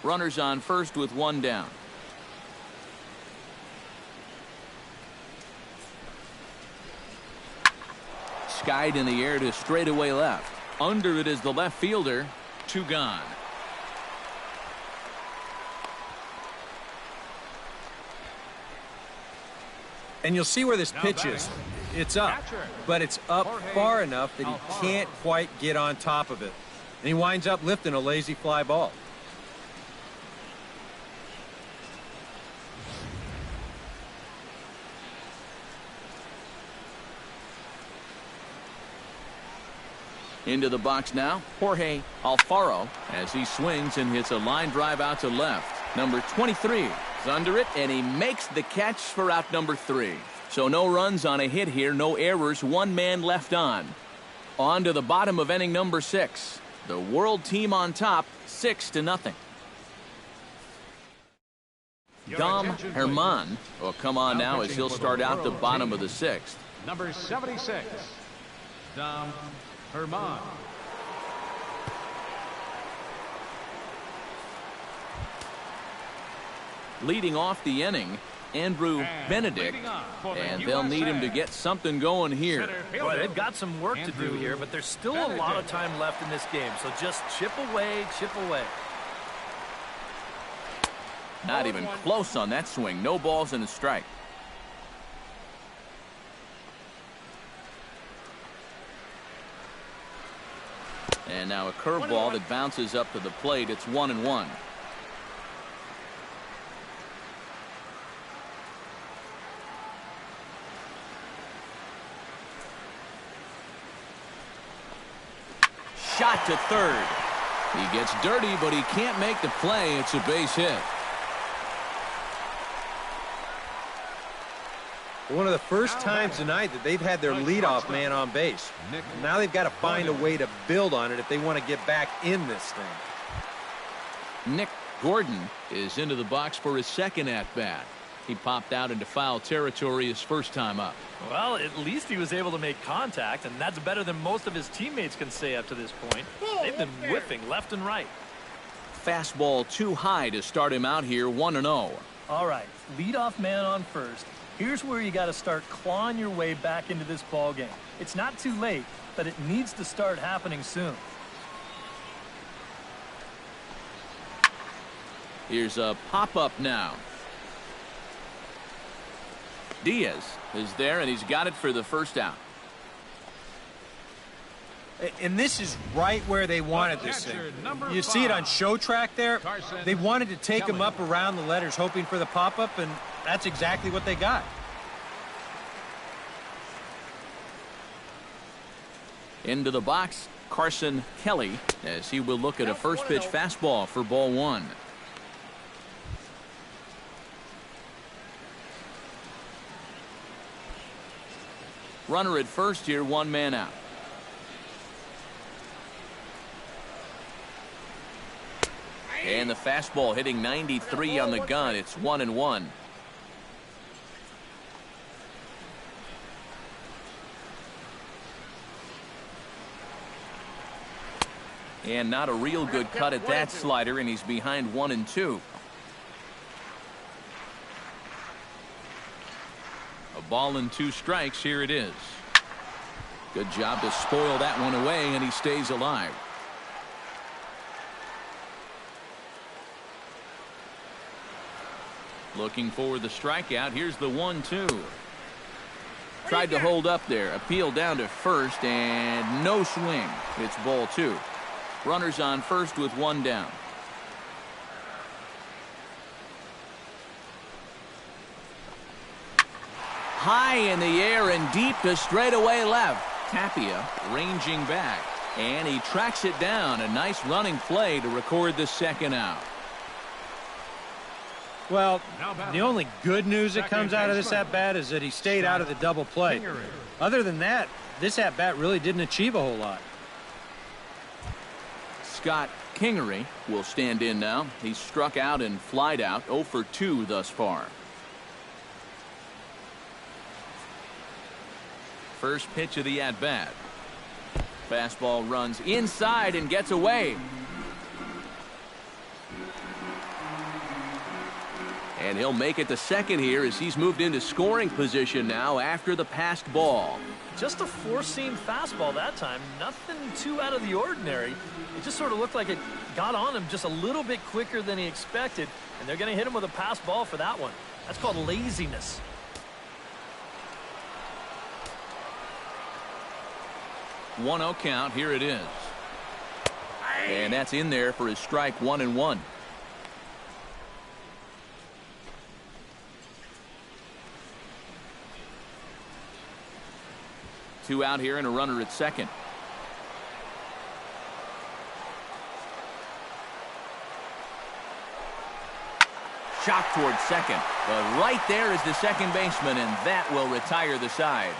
Runners on first with 1 down. Skied in the air to straightaway left. Under it is the left fielder. 2 gone. And you'll see where this pitch is. It's up, but it's up far enough that he can't quite get on top of it. And he winds up lifting a lazy fly ball. Into the box now, Jorge Alfaro as he swings and hits a line drive out to left. Number 23 is under it, and he makes the catch for out number 3. So no runs on a hit here, no errors, 1 man left on. On to the bottom of inning number 6. The world team on top, 6-0. Dom Herman will come on now as he'll start out the bottom of the 6th. Number 76, Dom Herman. Leading off the inning, Andrew Benedict, and they'll need him to get something going here. Boy, they've got some work to do here, but there's still a lot of time left in this game, so just chip away, chip away. Not even close on that swing. No balls and a strike. And now a curveball that bounces up to the plate. It's 1-1. Shot to third. He gets dirty, but he can't make the play. It's a base hit. One of the first times tonight that they've had their leadoff man on base. Now they've got to find a way to build on it if they want to get back in this thing. Nick Gordon is into the box for his second at-bat. He popped out into foul territory his first time up. Well, at least he was able to make contact, and that's better than most of his teammates can say up to this point. They've been whiffing left and right. Fastball too high to start him out here, 1-0. All right, leadoff man on first. Here's where you got to start clawing your way back into this ball game. It's not too late, but it needs to start happening soon. Here's a pop-up now. Diaz is there, and he's got it for the first out. And this is right where they wanted this thing. You see it on show track there? They wanted to take him up around the letters, hoping for the pop-up, and that's exactly what they got. Into the box, Carson Kelly, as he will look at a first pitch fastball for ball one. Runner at first here, one man out. And the fastball hitting 93 on the gun. It's 1-1. And not a real good cut at that slider, and he's behind 1-2. A ball and 2 strikes. Here it is. Good job to spoil that one away, and he stays alive. Looking for the strikeout. Here's the 1-2. Tried to hold up there. Appeal down to first, and no swing. It's ball 2. Runners on first with one down. High in the air and deep to straightaway left. Tapia ranging back, and he tracks it down. A nice running play to record the second out. Well, the only good news that comes out of this at-bat is that he stayed out of the double play. Other than that, this at-bat really didn't achieve a whole lot. Scott Kingery will stand in now. He's struck out and flied out, 0 for 2 thus far. First pitch of the at-bat. Fastball runs inside and gets away. And he'll make it to second here as he's moved into scoring position now after the passed ball. Just a four-seam fastball that time. Nothing too out of the ordinary. It just sort of looked like it got on him just a little bit quicker than he expected. And they're going to hit him with a passed ball for that one. That's called laziness. 1-0 count. Here it is. And that's in there for his strike, 1-1. Two out here and a runner at second. Shot toward second, but right there is the second baseman, and that will retire the side.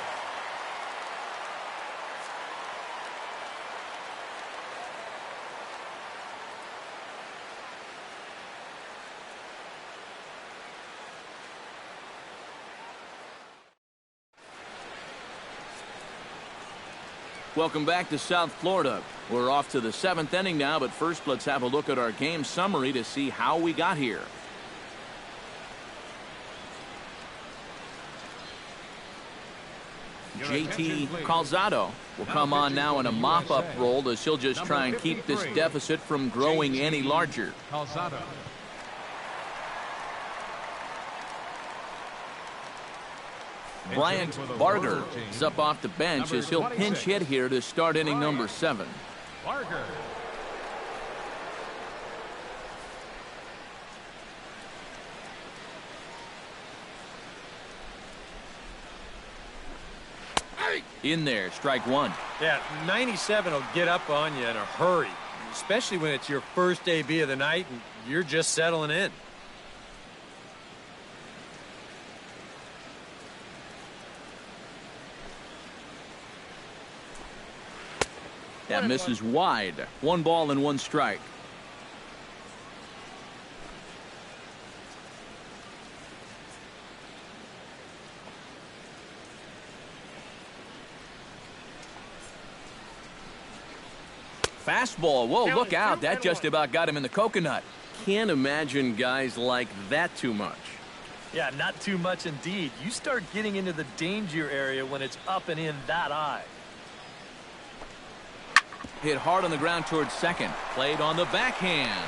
Welcome back to South Florida. We're off to the 7th inning now, but first let's have a look at our game summary to see how we got here. JT Calzado will come on now in a mop-up role as he'll just try and keep this deficit from growing any larger. Calzado. Bryant Barger is up off the bench as he'll pinch hit here to start inning number 7. Barger. In there, strike 1. Yeah, 97 will get up on you in a hurry, especially when it's your first AB of the night and you're just settling in. That misses wide. 1 ball and 1 strike. Fastball. Whoa, look out. That just about got him in the coconut. Can't imagine guys like that too much. Yeah, not too much indeed. You start getting into the danger area when it's up and in that high. Hit hard on the ground towards second. Played on the backhand.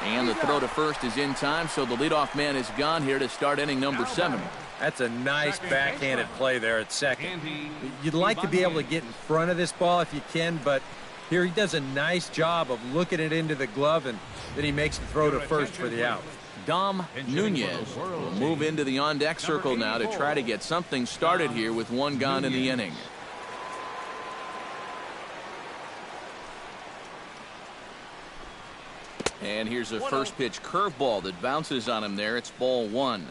And the throw to first is in time, so the leadoff man is gone here to start inning number 7. That's a nice backhanded play there at second. You'd like to be able to get in front of this ball if you can, but here he does a nice job of looking it into the glove, and then he makes the throw to first for the out. Dom Nunez will move into the on-deck circle now to try to get something started here with 1 gone in the inning. And here's a first pitch curveball that bounces on him there. It's ball 1.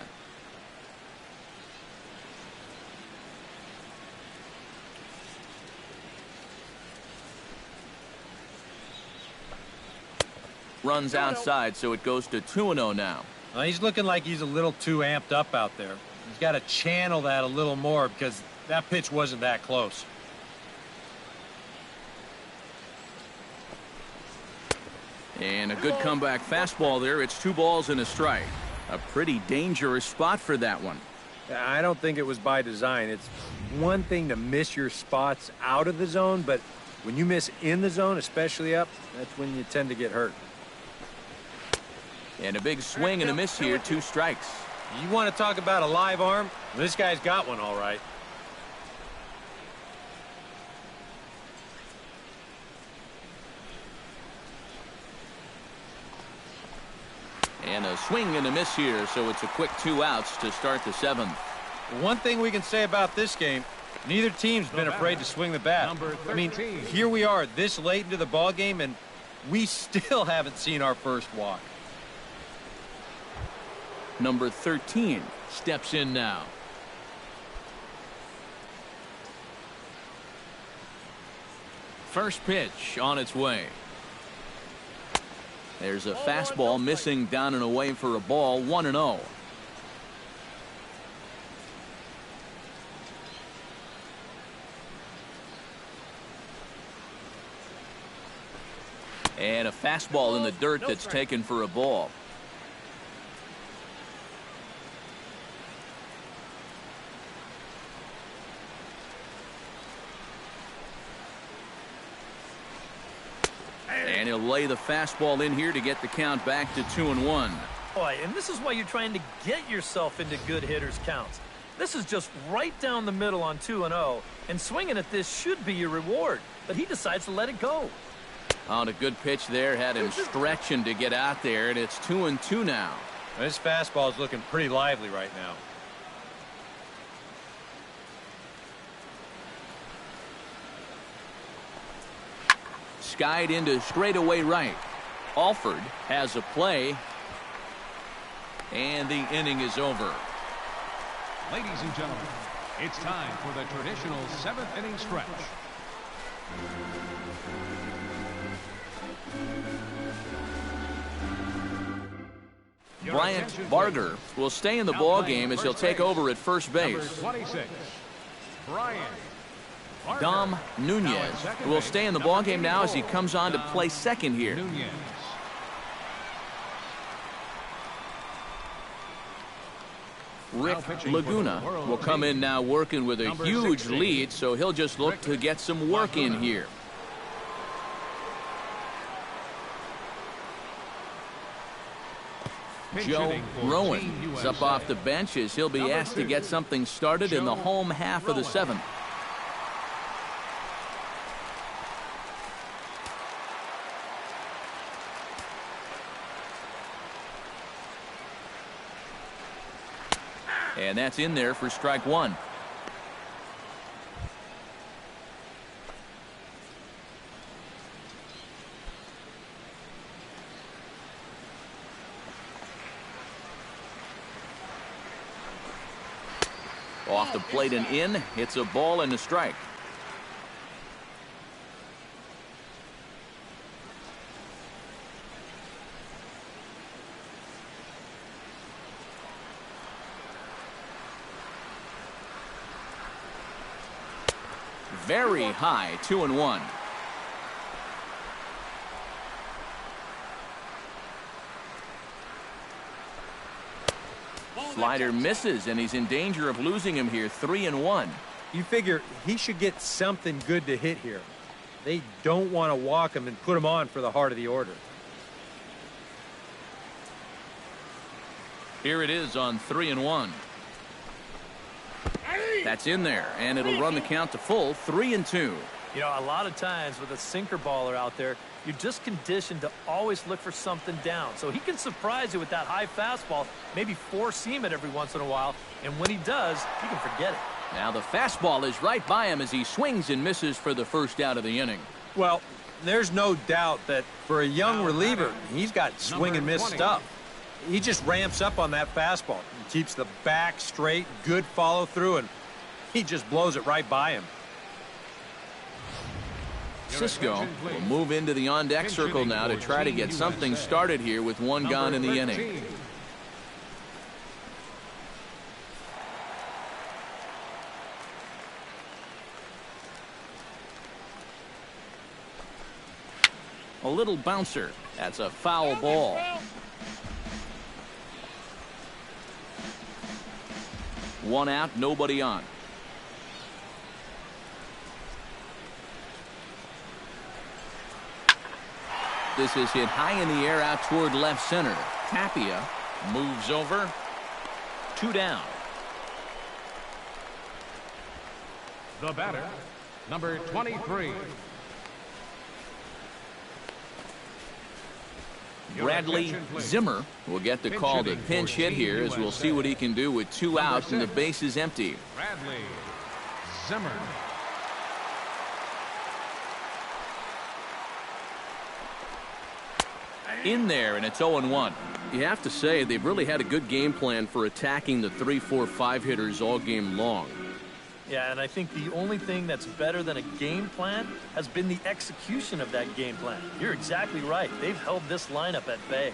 Runs outside, so it goes to 2-0 now. Well, he's looking like he's a little too amped up out there. He's got to channel that a little more because that pitch wasn't that close. And a good comeback fastball there. It's 2 balls and a strike. A pretty dangerous spot for that one. I don't think it was by design. It's one thing to miss your spots out of the zone, but when you miss in the zone, especially up, that's when you tend to get hurt. And a big swing and a miss here. 2 strikes. You want to talk about a live arm? Well, this guy's got one all right. And a swing and a miss here, so it's a quick 2 outs to start the 7th. One thing we can say about this game, neither team's been afraid to swing the bat. I mean, here we are this late into the ball game, and we still haven't seen our first walk. Number 13 steps in now. First pitch on its way. There's a fastball missing down and away for a ball. 1-0. And a fastball in the dirt that's taken for a ball. And he'll lay the fastball in here to get the count back to 2-1. Boy, and this is why you're trying to get yourself into good hitters' counts. This is just right down the middle on 2-0, and swinging at this should be your reward, but he decides to let it go. On a good pitch there, had him stretching to get out there, and it's 2-2 now. This fastball is looking pretty lively right now. Skied into straightaway right. Alford has a play, and the inning is over. Ladies and gentlemen, it's time for the traditional 7th inning stretch. Bryant Barger will stay in the ball game as he'll take over at first base. Number 26, Bryant Barger. Dom Nunez will stay in the ball game now as he comes on to play second here. Nunez. Rick Laguna will come in now working with a huge lead, so he'll just look to get some work in here. Joe Rowan is up off the bench as he'll be asked to get something started in the home half of the seventh. And that's in there for strike one. Off the plate and in. It's a ball and a strike. Very high, 2-1. Slider misses, and he's in danger of losing him here, 3-1. You figure he should get something good to hit here. They don't want to walk him and put him on for the heart of the order. Here it is on 3-1. That's in there, and it'll run the count to full, 3-2. You know, a lot of times with a sinker baller out there, you're just conditioned to always look for something down. So he can surprise you with that high fastball, maybe four-seam it every once in a while, and when he does, he can forget it. Now the fastball is right by him as he swings and misses for the first out of the inning. Well, there's no doubt that for a young reliever, he's got swing and miss stuff. He just ramps up on that fastball. He keeps the back straight, good follow-through, and he just blows it right by him. Cisco will move into the on-deck circle now to try to get something started here with one gone in the inning. A little bouncer. That's a foul ball. One out, nobody on. This is hit high in the air out toward left center. Tapia moves over. 2 down. The batter, number 23. Bradley Zimmer will get the call to pinch hit here as we'll see what he can do with 2 out and the base is empty. Bradley Zimmer. In there, and it's 0-1. You have to say they've really had a good game plan for attacking the 3, 4, 5 hitters all game long. Yeah, and I think the only thing that's better than a game plan has been the execution of that game plan. You're exactly right. They've held this lineup at bay.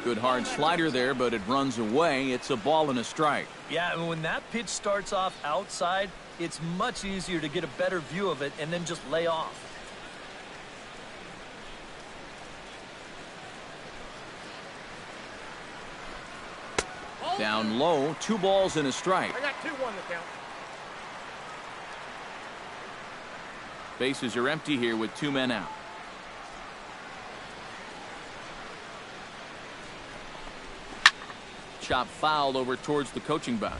Good hard slider there, but it runs away. It's a ball and a strike. Yeah, and when that pitch starts off outside, it's much easier to get a better view of it and then just lay off. Down low, 2 balls and a strike. I got 2-1 to count. Bases are empty here with 2 men out. Chop fouled over towards the coaching box.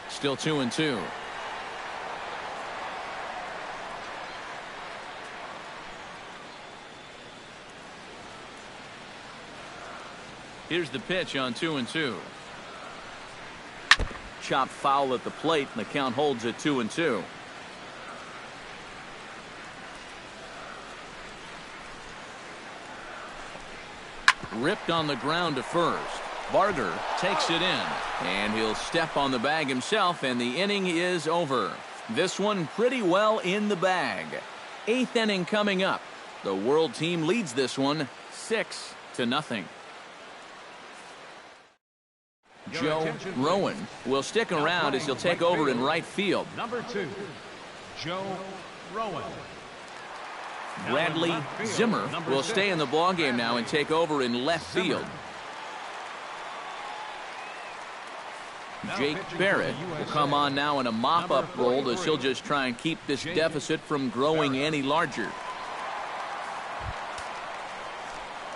Still 2-2. Here's the pitch on 2-2. Chop foul at the plate, and the count holds at 2-2. Ripped on the ground to first. Barger takes it in, and he'll step on the bag himself, and the inning is over. This one pretty well in the bag. 8th inning coming up. The World team leads this one 6-0. Joe Rowan will stick around as he'll take over in right field. Number 2, Joe Rowan. Bradley Zimmer will stay in the ballgame now and take over in left field. Jake Barrett will come on now in a mop-up role as he'll just try and keep this deficit from growing any larger.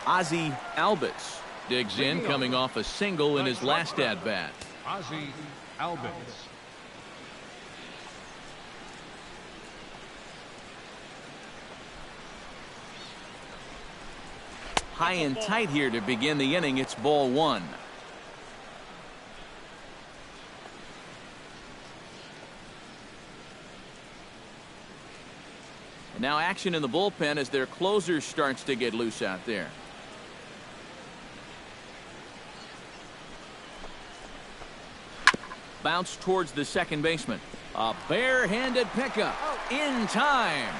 Ozzie Albies digs in, coming off a single in his last at-bat. Ozzie Albies. High and tight here to begin the inning. It's ball 1. And now action in the bullpen as their closer starts to get loose out there. Bounce towards the second baseman. A barehanded pickup in time.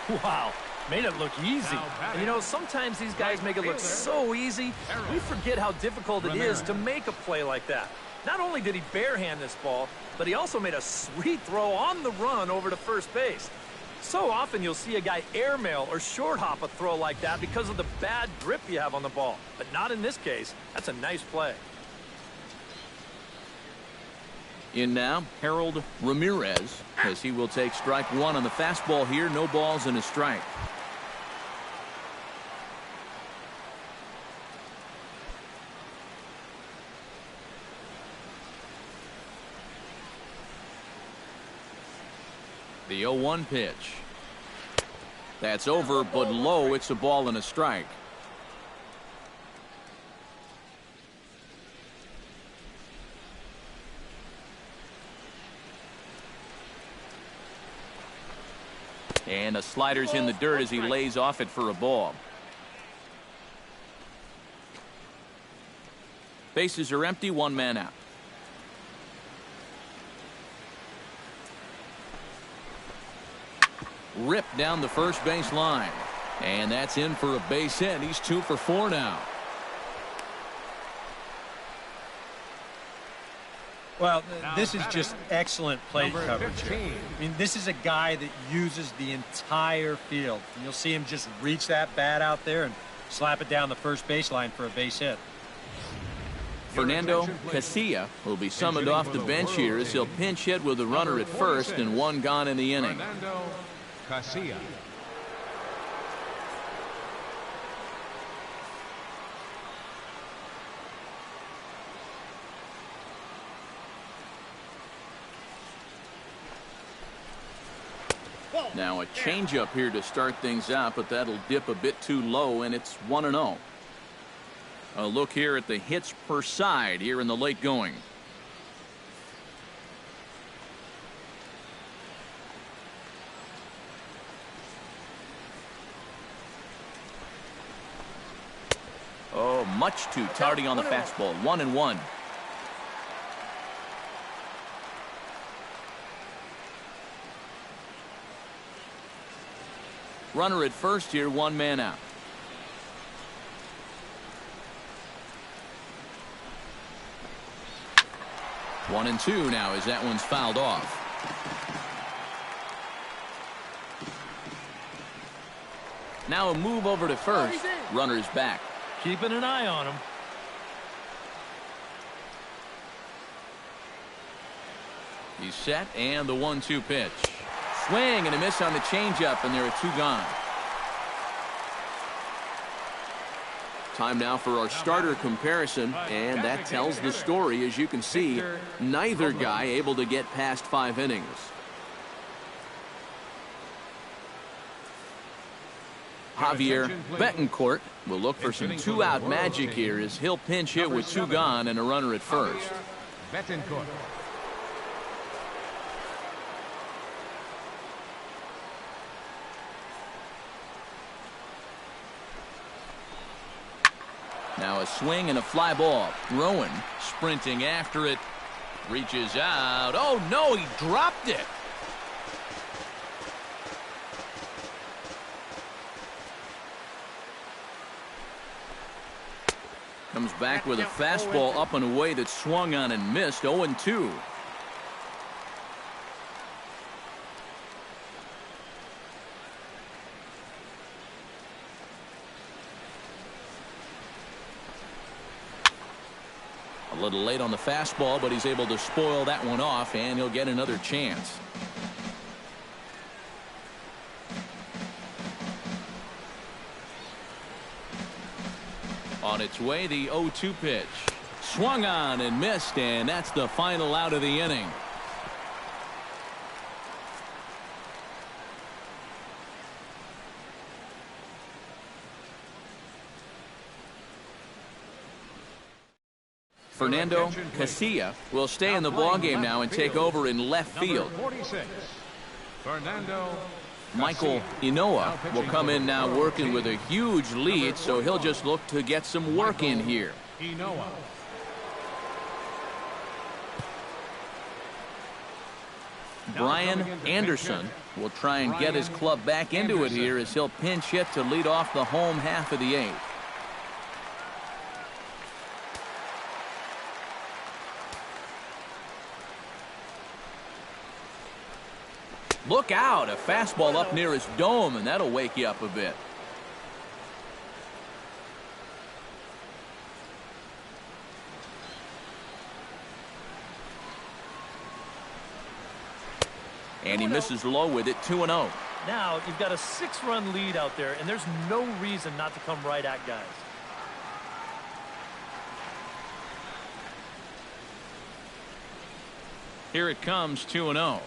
Wow. Made it look easy. And you know, sometimes these guys make it look so easy, we forget how difficult it is to make a play like that. Not only did he barehand this ball, but he also made a sweet throw on the run over to first base. So often you'll see a guy airmail or short hop a throw like that because of the bad grip you have on the ball. But not in this case. That's a nice play. In now, Harold Ramirez, as he will take strike 1 on the fastball here. No balls and a strike. The 0-1 pitch. That's over, but low. It's a ball and a strike. And a slider's in the dirt as he lays off it for a ball. Bases are empty, 1 man out. Ripped down the first base line. And that's in for a base hit. He's 2 for 4 now. Well, this is just excellent plate coverage here. I mean, this is a guy that uses the entire field. And you'll see him just reach that bat out there and slap it down the first baseline for a base hit. Fernando Casilla will be summoned off the bench here as he'll pinch hit with a runner at first and 1 gone in the inning. Fernando Casilla. Now a changeup here to start things out, but that'll dip a bit too low, and it's 1-0. A look here at the hits per side here in the late going. Oh, much too tardy on the fastball. 1-1. Runner at first here, 1 man out. One and 2 now as that one's fouled off. Now a move over to first. Runner's back. Keeping an eye on him. He's set, and the 1-2 pitch. Swing and a miss on the changeup, and there are 2 gone. Time now for our starter comparison, and that tells the story. As you can see, neither guy able to get past 5 innings. Javier Betancourt will look for some 2-out magic here as he'll pinch hit with 2 gone and a runner at first. Betancourt. Now a swing and a fly ball. Rowan sprinting after it. Reaches out. Oh, no, he dropped it. Comes back with a fastball up and away that swung on and missed. 0-2. A little late on the fastball, but he's able to spoil that one off, and he'll get another chance. On its way, the 0-2 pitch. Swung on and missed, and that's the final out of the inning. Fernando Casilla will stay in the ballgame now and take over in left field. Number 46, Fernando Michael Inoa will come in now working with a huge lead, so he'll just look to get some work in here. Inoa. Brian Anderson will try and get his club back into it here as he'll pinch hit to lead off the home half of the eighth. Look out, a fastball up near his dome, and that'll wake you up a bit. And he misses low with it, 2-0. Now you've got a 6-run lead out there, and there's no reason not to come right at guys. Here it comes, 2-0.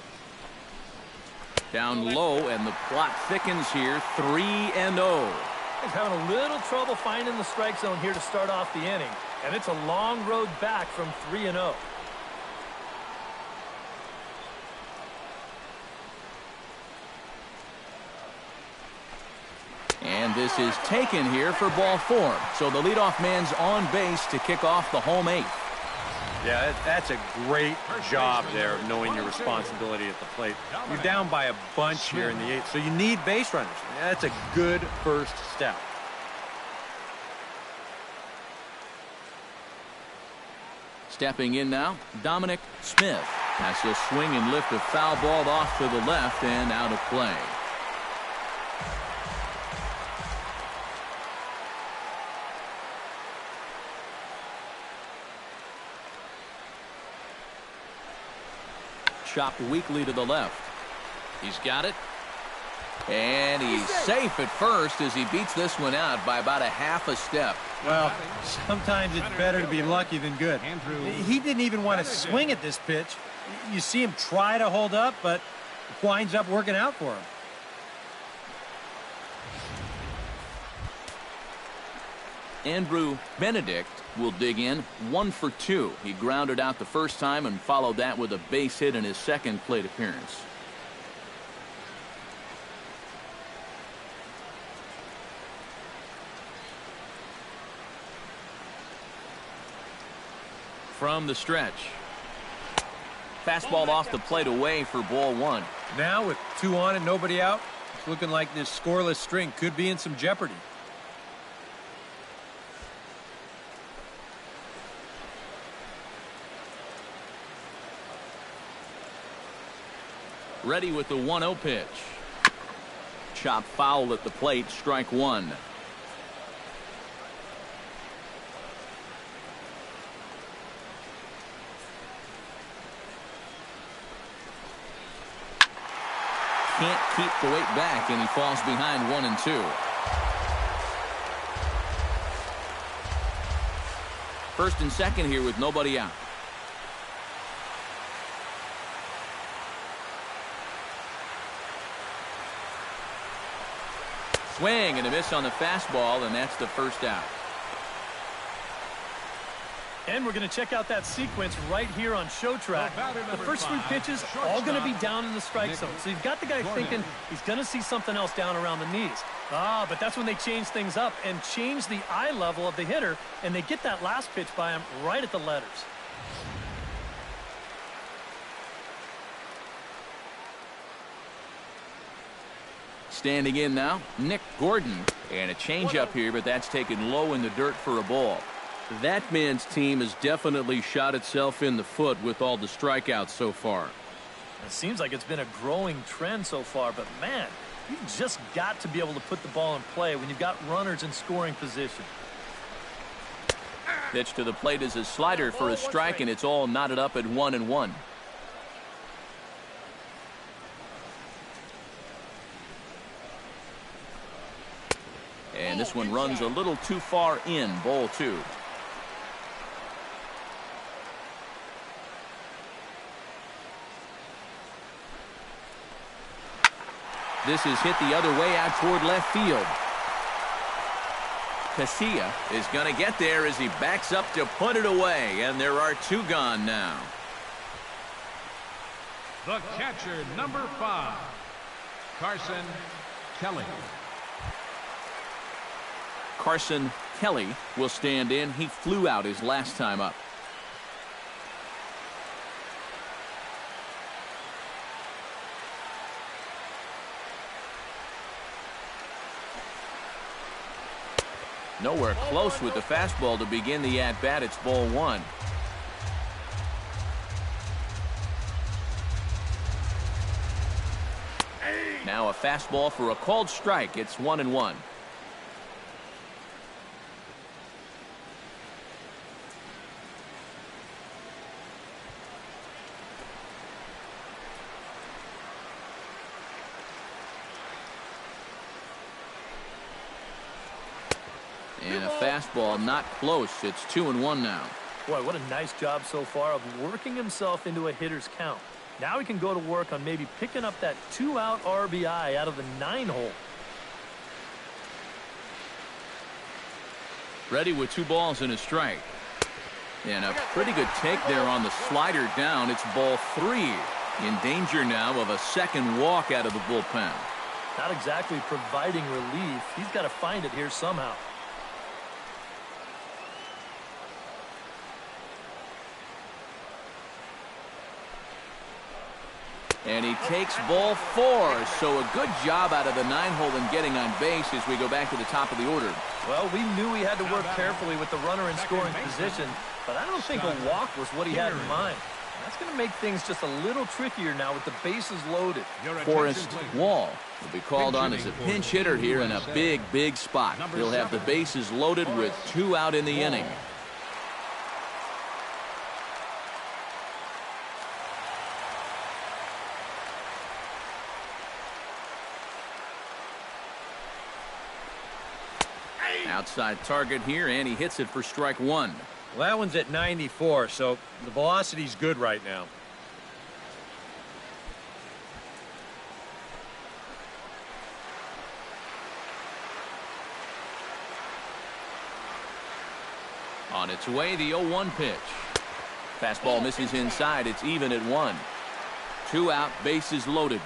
Down low, and the plot thickens here, 3-0. He's having a little trouble finding the strike zone here to start off the inning, and it's a long road back from 3-0. And this is taken here for ball 4. So the leadoff man's on base to kick off the home eighth. Yeah, that's a great job there of knowing your responsibility at the plate. You're down by a bunch here in the eighth, so you need base runners. That's a good first step. Stepping in now, Dominic Smith has to swing and lift a foul ball off to the left and out of play. Chopped weakly to the left. He's got it. And he's safe at first as he beats this one out by about a half a step. Well, sometimes it's better to be lucky than good. He didn't even want to swing at this pitch. You see him try to hold up, but winds up working out for him. Andrew Benedict will dig in, 1 for 2. He grounded out the first time and followed that with a base hit in his second plate appearance. From the stretch. Fastball off the plate away for ball 1. Now with 2 on and nobody out, it's looking like this scoreless string could be in some jeopardy. Ready with the 1-0 pitch. Chop foul at the plate, strike 1. Can't keep the weight back, and he falls behind 1 and 2. First and second here with nobody out. Swing and a miss on the fastball, and that's the first out. And we're going to check out that sequence right here on Show Track. The first 3 pitches all going to be down in the strike zone. So you've got the guy thinking he's going to see something else down around the knees. But that's when they change things up and change the eye level of the hitter, and they get that last pitch by him right at the letters. Standing in now, Nick Gordon. And a changeup here, but that's taken low in the dirt for a ball. That man's team has definitely shot itself in the foot with all the strikeouts so far. It seems like it's been a growing trend so far, but man, you've just got to be able to put the ball in play when you've got runners in scoring position. Pitch to the plate is a slider for a strike, and it's all knotted up at 1-1. And this one runs a little too far in, ball 2. This is hit the other way out toward left field. Casilla is going to get there as he backs up to put it away, and there are 2 gone now. The catcher, number 5, Carson Kelly. Carson Kelly will stand in. He flew out his last time up. Nowhere close with the fastball to begin the at-bat. It's ball 1. Now a fastball for a called strike. It's 1-1. And a fastball not close. It's 2-1 now. Boy, what a nice job so far of working himself into a hitter's count. Now he can go to work on maybe picking up that 2-out RBI out of the 9-hole. Ready with 2 balls and a strike. And a pretty good take there on the slider down. It's ball 3. In danger now of a second walk out of the bullpen. Not exactly providing relief. He's got to find it here somehow. And he takes ball 4. So a good job out of the 9-hole and getting on base as we go back to the top of the order. Well, we knew he had to work carefully with the runner in scoring position, but I don't think a walk was what he had in mind. That's going to make things just a little trickier now with the bases loaded. Forrest Wall will be called on as a pinch hitter here in a big, big spot. He'll have the bases loaded with 2 out in the inning. Outside target here, and he hits it for strike 1. Well, that one's at 94, so the velocity's good right now. On its way, the 0-1 pitch. Fastball misses inside. It's even at 1. 2 out, bases loaded.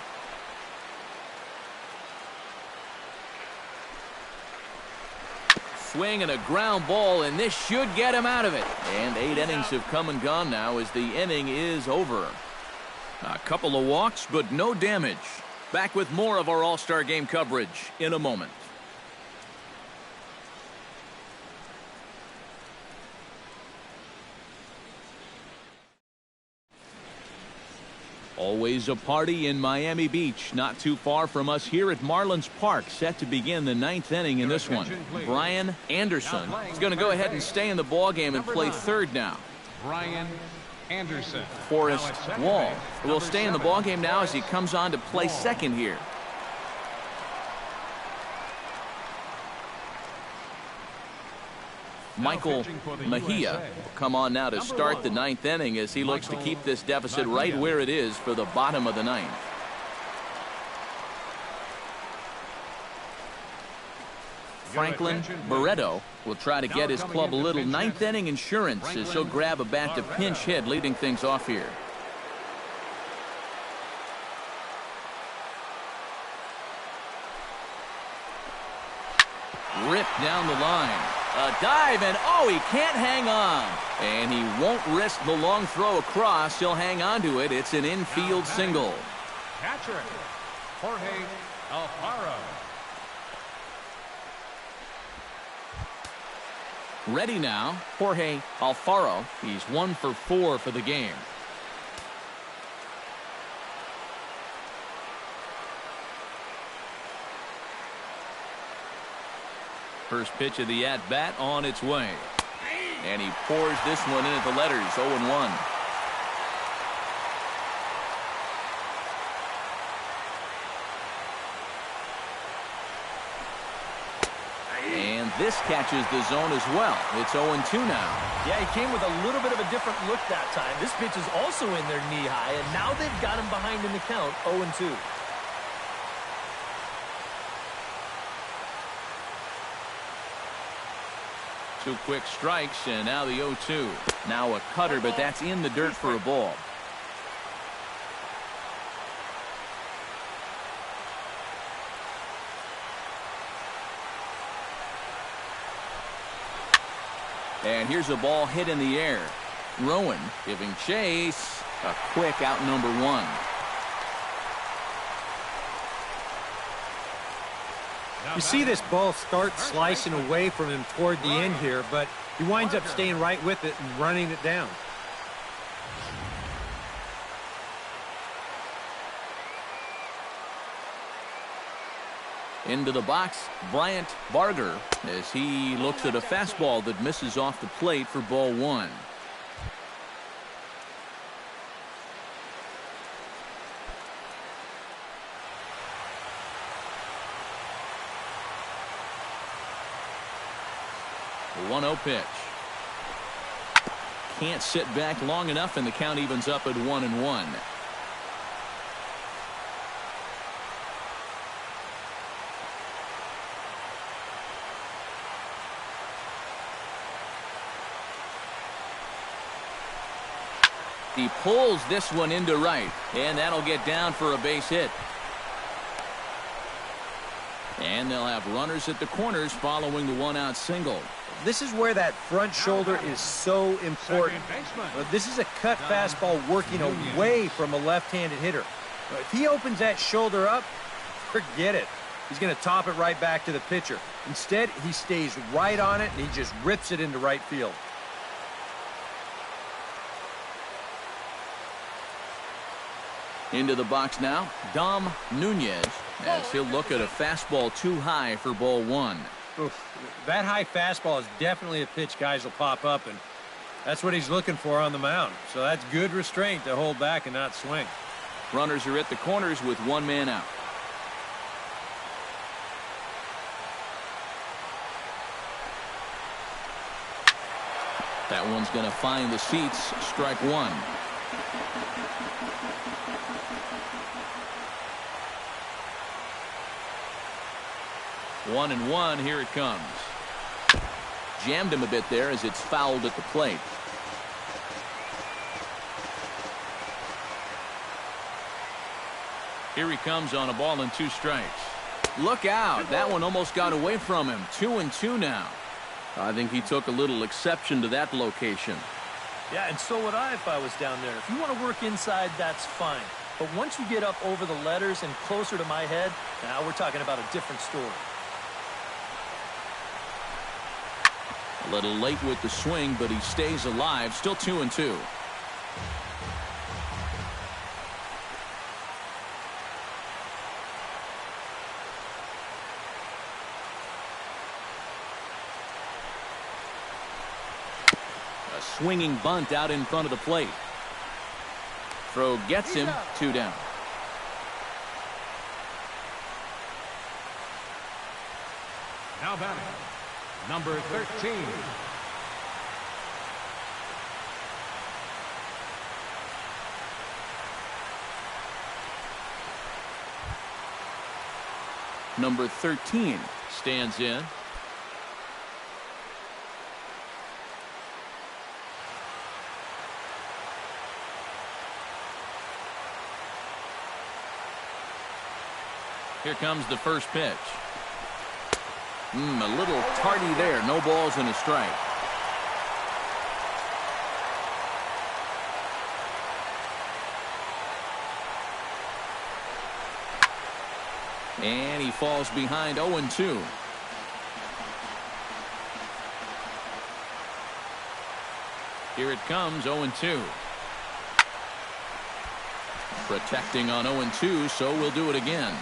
Swing and a ground ball, and this should get him out of it. And 8 innings have come and gone now as the inning is over. A couple of walks, but no damage. Back with more of our All-Star Game coverage in a moment. Always a party in Miami Beach, not too far from us here at Marlins Park, set to begin the 9th inning in this one. Brian Anderson is going to go ahead and stay in the ballgame and play third now. Brian Anderson. Forrest Wall will stay in the ballgame now as he comes on to play second here. Michael Mejia will come on now to start the 9th inning as he looks to keep this deficit right where it is for the bottom of the 9th. Franklin Barreto will try to get his club a little 9th inning insurance as he'll grab a bat to pinch hit, leading things off here. Ripped down the line. A dive, and oh, he can't hang on. And he won't risk the long throw across. He'll hang on to it. It's an infield single. Catcher, Jorge Alfaro. Ready now, Jorge Alfaro. He's 1 for 4 for the game. First pitch of the at-bat on its way. And he pours this one in at the letters, 0-1. And this catches the zone as well. It's 0-2 now. Yeah, he came with a little bit of a different look that time. This pitch is also in there knee-high, and now they've got him behind in the count, 0-2. Two quick strikes, and now the 0-2. Now a cutter, but that's in the dirt for a ball. And here's a ball hit in the air. Rowan giving chase. A quick out number 1. You see this ball start slicing away from him toward the end here, but he winds up staying right with it and running it down. Into the box, Bryant Barger, as he looks at a fastball that misses off the plate for ball 1. The 1-0 pitch. Can't sit back long enough, and the count evens up at 1-1. He pulls this one into right, and that'll get down for a base hit. And they'll have runners at the corners following the 1-out single. This is where that front shoulder is so important. This is a cut fastball working away from a left-handed hitter. If he opens that shoulder up, forget it. He's going to top it right back to the pitcher. Instead, he stays right on it, and he just rips it into right field. Into the box now, Dom Nunez, as he'll look at a fastball too high for ball 1. Oof, that high fastball is definitely a pitch guys will pop up, and that's what he's looking for on the mound. So that's good restraint to hold back and not swing. Runners are at the corners with 1 man out. That one's going to find the seats, strike 1. One and 1, here it comes. Jammed him a bit there as it's fouled at the plate. Here he comes on a ball and 2 strikes. Look out, that one almost got away from him. 2-2 now. I think he took a little exception to that location. Yeah, and so would I if I was down there. If you want to work inside, that's fine. But once you get up over the letters and closer to my head, now we're talking about a different story. A little late with the swing, but he stays alive. Still 2-2. A swinging bunt out in front of the plate. Throw gets him. 2 down. Now batting, number 13. Number 13 stands in. Here comes the first pitch. A little tardy there. No balls and a strike. And he falls behind 0-2. Here it comes, 0-2. Protecting on 0-2, so we'll do it again.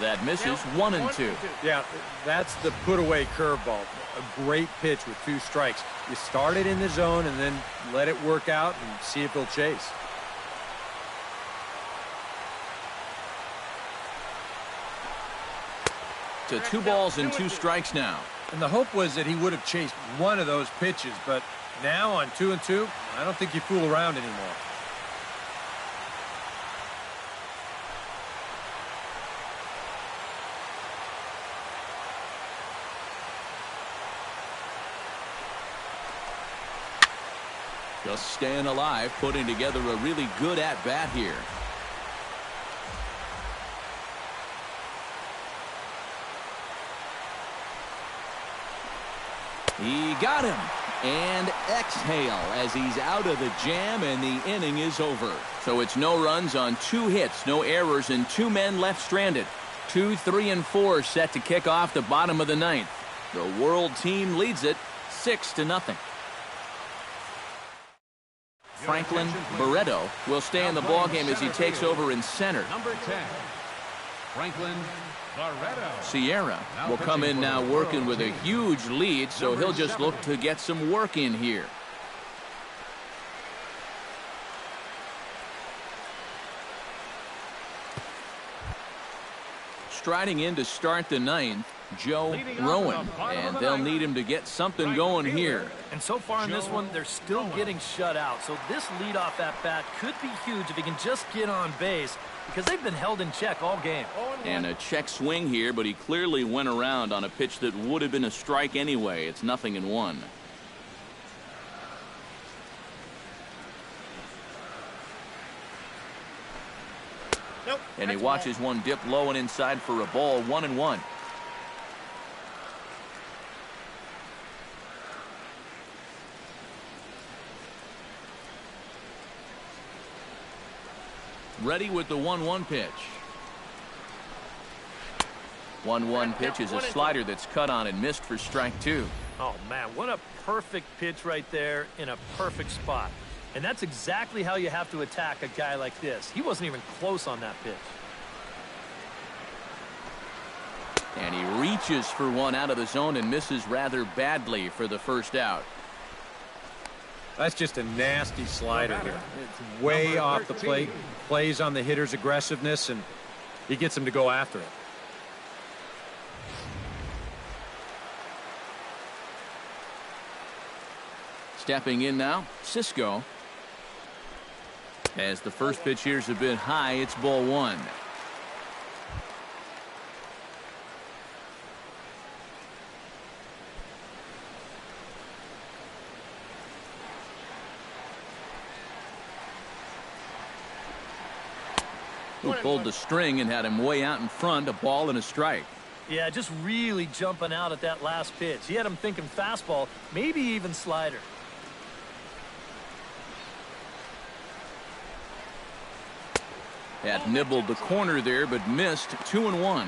That misses, 1-2. Yeah, that's the put-away curveball. A great pitch with 2 strikes. You start it in the zone and then let it work out and see if he'll chase. To 2 balls and 2 strikes now. And the hope was that he would have chased one of those pitches, but now on 2-2, I don't think you fool around anymore. Just staying alive, putting together a really good at-bat here. He got him. And exhale as he's out of the jam, and the inning is over. So it's no runs on 2 hits, no errors, and 2 men left stranded. 2, 3, and 4 set to kick off the bottom of the 9th. The World team leads it 6-0. Franklin Barreto will stay in the ballgame as he takes over in center. Number 10, Franklin Barreto. Sierra will come in now working with a huge lead, so he'll just look to get some work in here. Striding in to start the 9th, Joe Rowan, and they'll need him to get something going here. And so far in this one, they're still getting shut out. So this leadoff at-bat could be huge if he can just get on base, because they've been held in check all game. And a check swing here, but he clearly went around on a pitch that would have been a strike anyway. It's 0-1. And he watches one dip low and inside for a ball, 1-1. Ready with the 1-1 pitch. 1-1 pitch is a slider that's cut on and missed for strike 2. Oh, man, what a perfect pitch right there in a perfect spot. And that's exactly how you have to attack a guy like this. He wasn't even close on that pitch. And he reaches for one out of the zone and misses rather badly for the first out. That's just a nasty slider here. It's way off the plate, plays on the hitter's aggressiveness, and he gets him to go after it. Stepping in now, Cisco. As the first pitch here's a bit high, it's ball 1. Who pulled the string and had him way out in front, a ball and a strike. Yeah, just really jumping out at that last pitch. He had him thinking fastball, maybe even slider. Had nibbled the corner there, but missed. 2-1.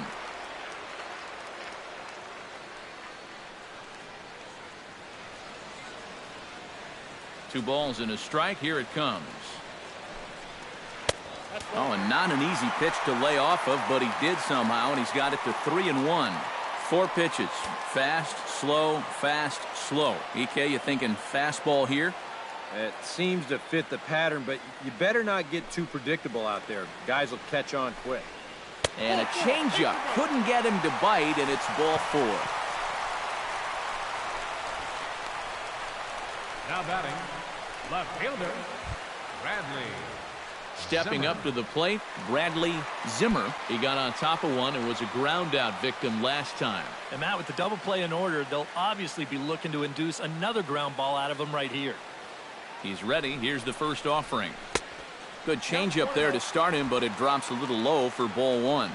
Two balls and a strike. Here it comes. Oh, and not an easy pitch to lay off of, but he did somehow, and he's got it to 3-1. 4 pitches. Fast, slow, fast, slow. EK, you thinking fastball here? It seems to fit the pattern, but you better not get too predictable out there. Guys will catch on quick. And a changeup. Couldn't get him to bite, and it's ball 4. Now batting, left fielder, Bradley. Stepping up to the plate, Bradley Zimmer. He got on top of one and was a ground out victim last time. And Matt, with the double play in order, they'll obviously be looking to induce another ground ball out of him right here. He's ready. Here's the first offering. Good changeup there to start him, but it drops a little low for ball 1.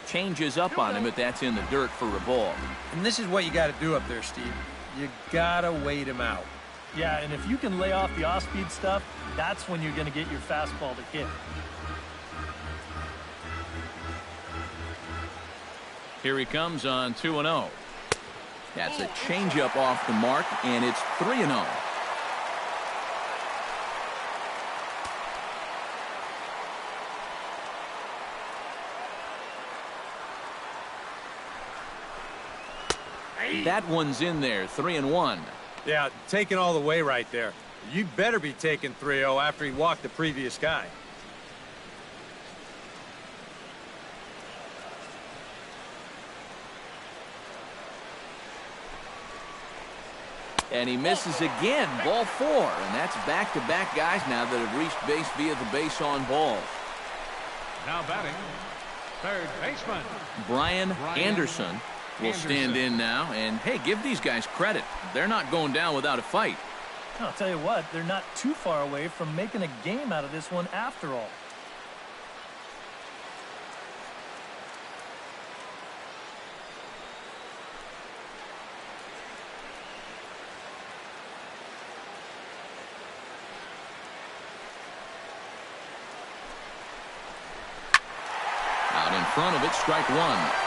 Changes up on him, but that's in the dirt for a ball. And this is what you got to do up there, Steve. You gotta wait him out. Yeah, and if you can lay off the off-speed stuff, that's when you're going to get your fastball to hit. Here he comes on 2-0. That's a changeup off the mark, and it's 3-0. That one's in there, 3-1. Yeah, taking all the way right there. You better be taking 3-0 after he walked the previous guy. And he misses again, ball 4. And that's back-to-back guys now that have reached base via the base on balls. Now batting, third baseman, Brian Anderson will stand in now. And, hey, give these guys credit. They're not going down without a fight. I'll tell you what, they're not too far away from making a game out of this one after all. Out in front of it, strike 1.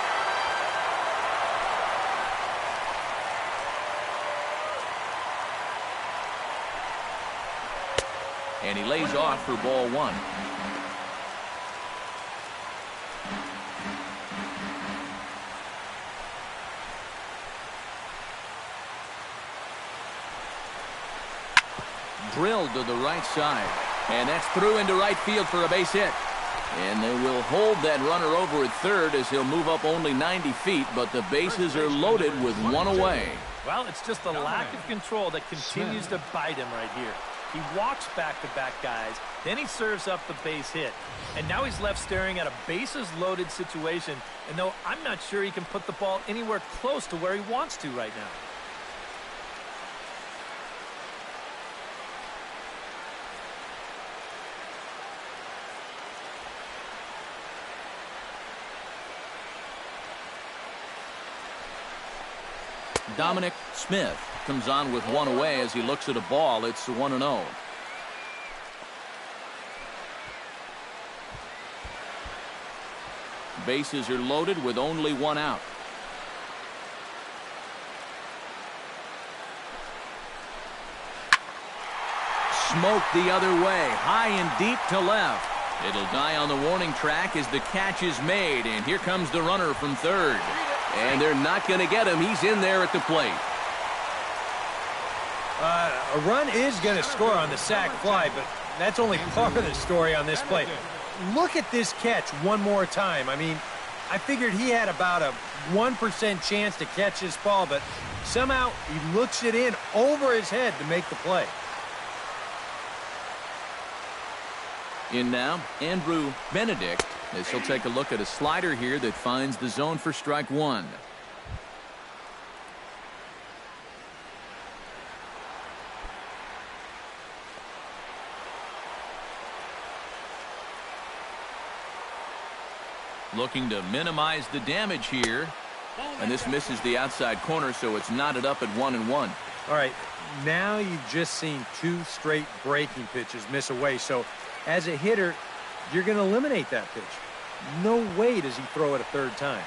And he lays off for ball 1. Drilled to the right side. And that's through into right field for a base hit. And they will hold that runner over at third as he'll move up only 90 feet, but the bases are loaded with one away. Well, it's just the lack of control that continues to bite him right here. He walks back-to-back guys, then he serves up the base hit. And now he's left staring at a bases-loaded situation, and though I'm not sure he can put the ball anywhere close to where he wants to right now. Dominic Smith comes on with one away as he looks at a ball. It's 1-0. Bases are loaded with only one out. Smoked the other way, high and deep to left. It'll die on the warning track as the catch is made, and here comes the runner from third. And they're not going to get him. He's in there at the plate. A run is going to score on the sac fly, but that's only part of the story on this play. Look at this catch one more time. I mean, I figured he had about a 1% chance to catch this ball, but somehow he looks it in over his head to make the play. In now, Andrew Benedict, as he'll take a look at a slider here that finds the zone for strike 1. Looking to minimize the damage here. And this misses the outside corner, so it's knotted up at 1-1. All right, now you've just seen 2 straight breaking pitches miss away, so as a hitter, you're going to eliminate that pitch. No way does he throw it a third time.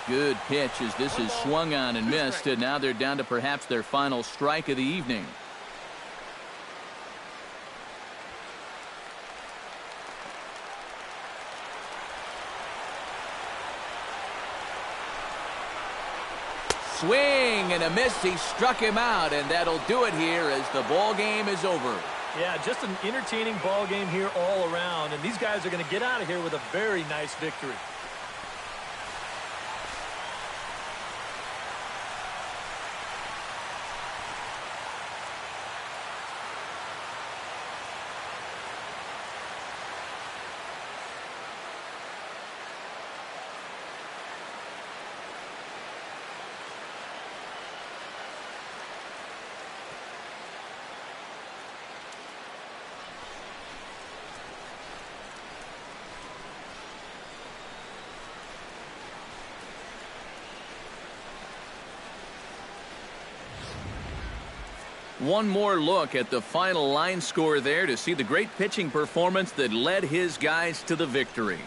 Good pitch as this is swung on and missed, and now they're down to perhaps their final strike of the evening. Swing and a miss. He struck him out, and that'll do it here as the ball game is over. Yeah, just an entertaining ball game here all around, and these guys are going to get out of here with a very nice victory. One more look at the final line score there to see the great pitching performance that led his guys to the victory.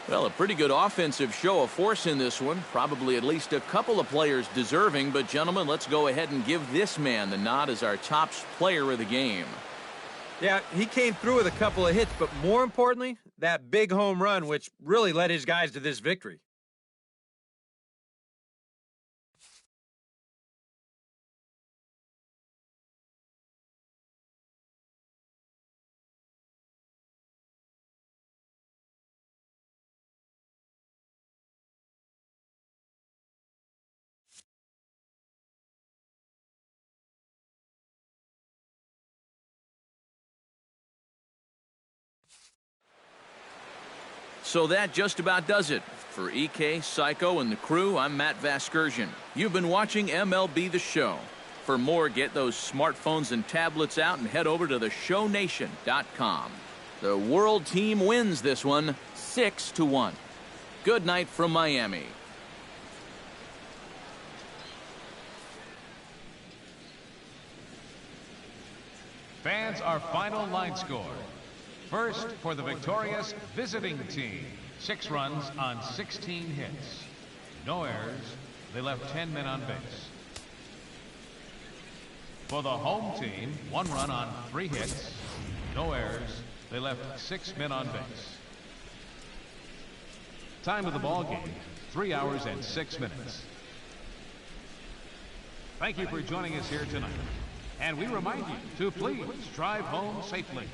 Well, a pretty good offensive show of force in this one. Probably at least a couple of players deserving. But, gentlemen, let's go ahead and give this man the nod as our top player of the game. Yeah, he came through with a couple of hits, but more importantly, that big home run, which really led his guys to this victory. So that just about does it. For EK, Psycho, and the crew, I'm Matt Vasgersian. You've been watching MLB The Show. For more, get those smartphones and tablets out and head over to theshownation.com. The world team wins this one 6-1. Good night from Miami. Fans, our final line score. First, for the victorious visiting team, 6 runs on 16 hits. No errors. They left 10 men on base. For the home team, 1 run on 3 hits. No errors. They left 6 men on base. Time of the ball game, 3 hours and 6 minutes. Thank you for joining us here tonight. And we remind you to please drive home safely.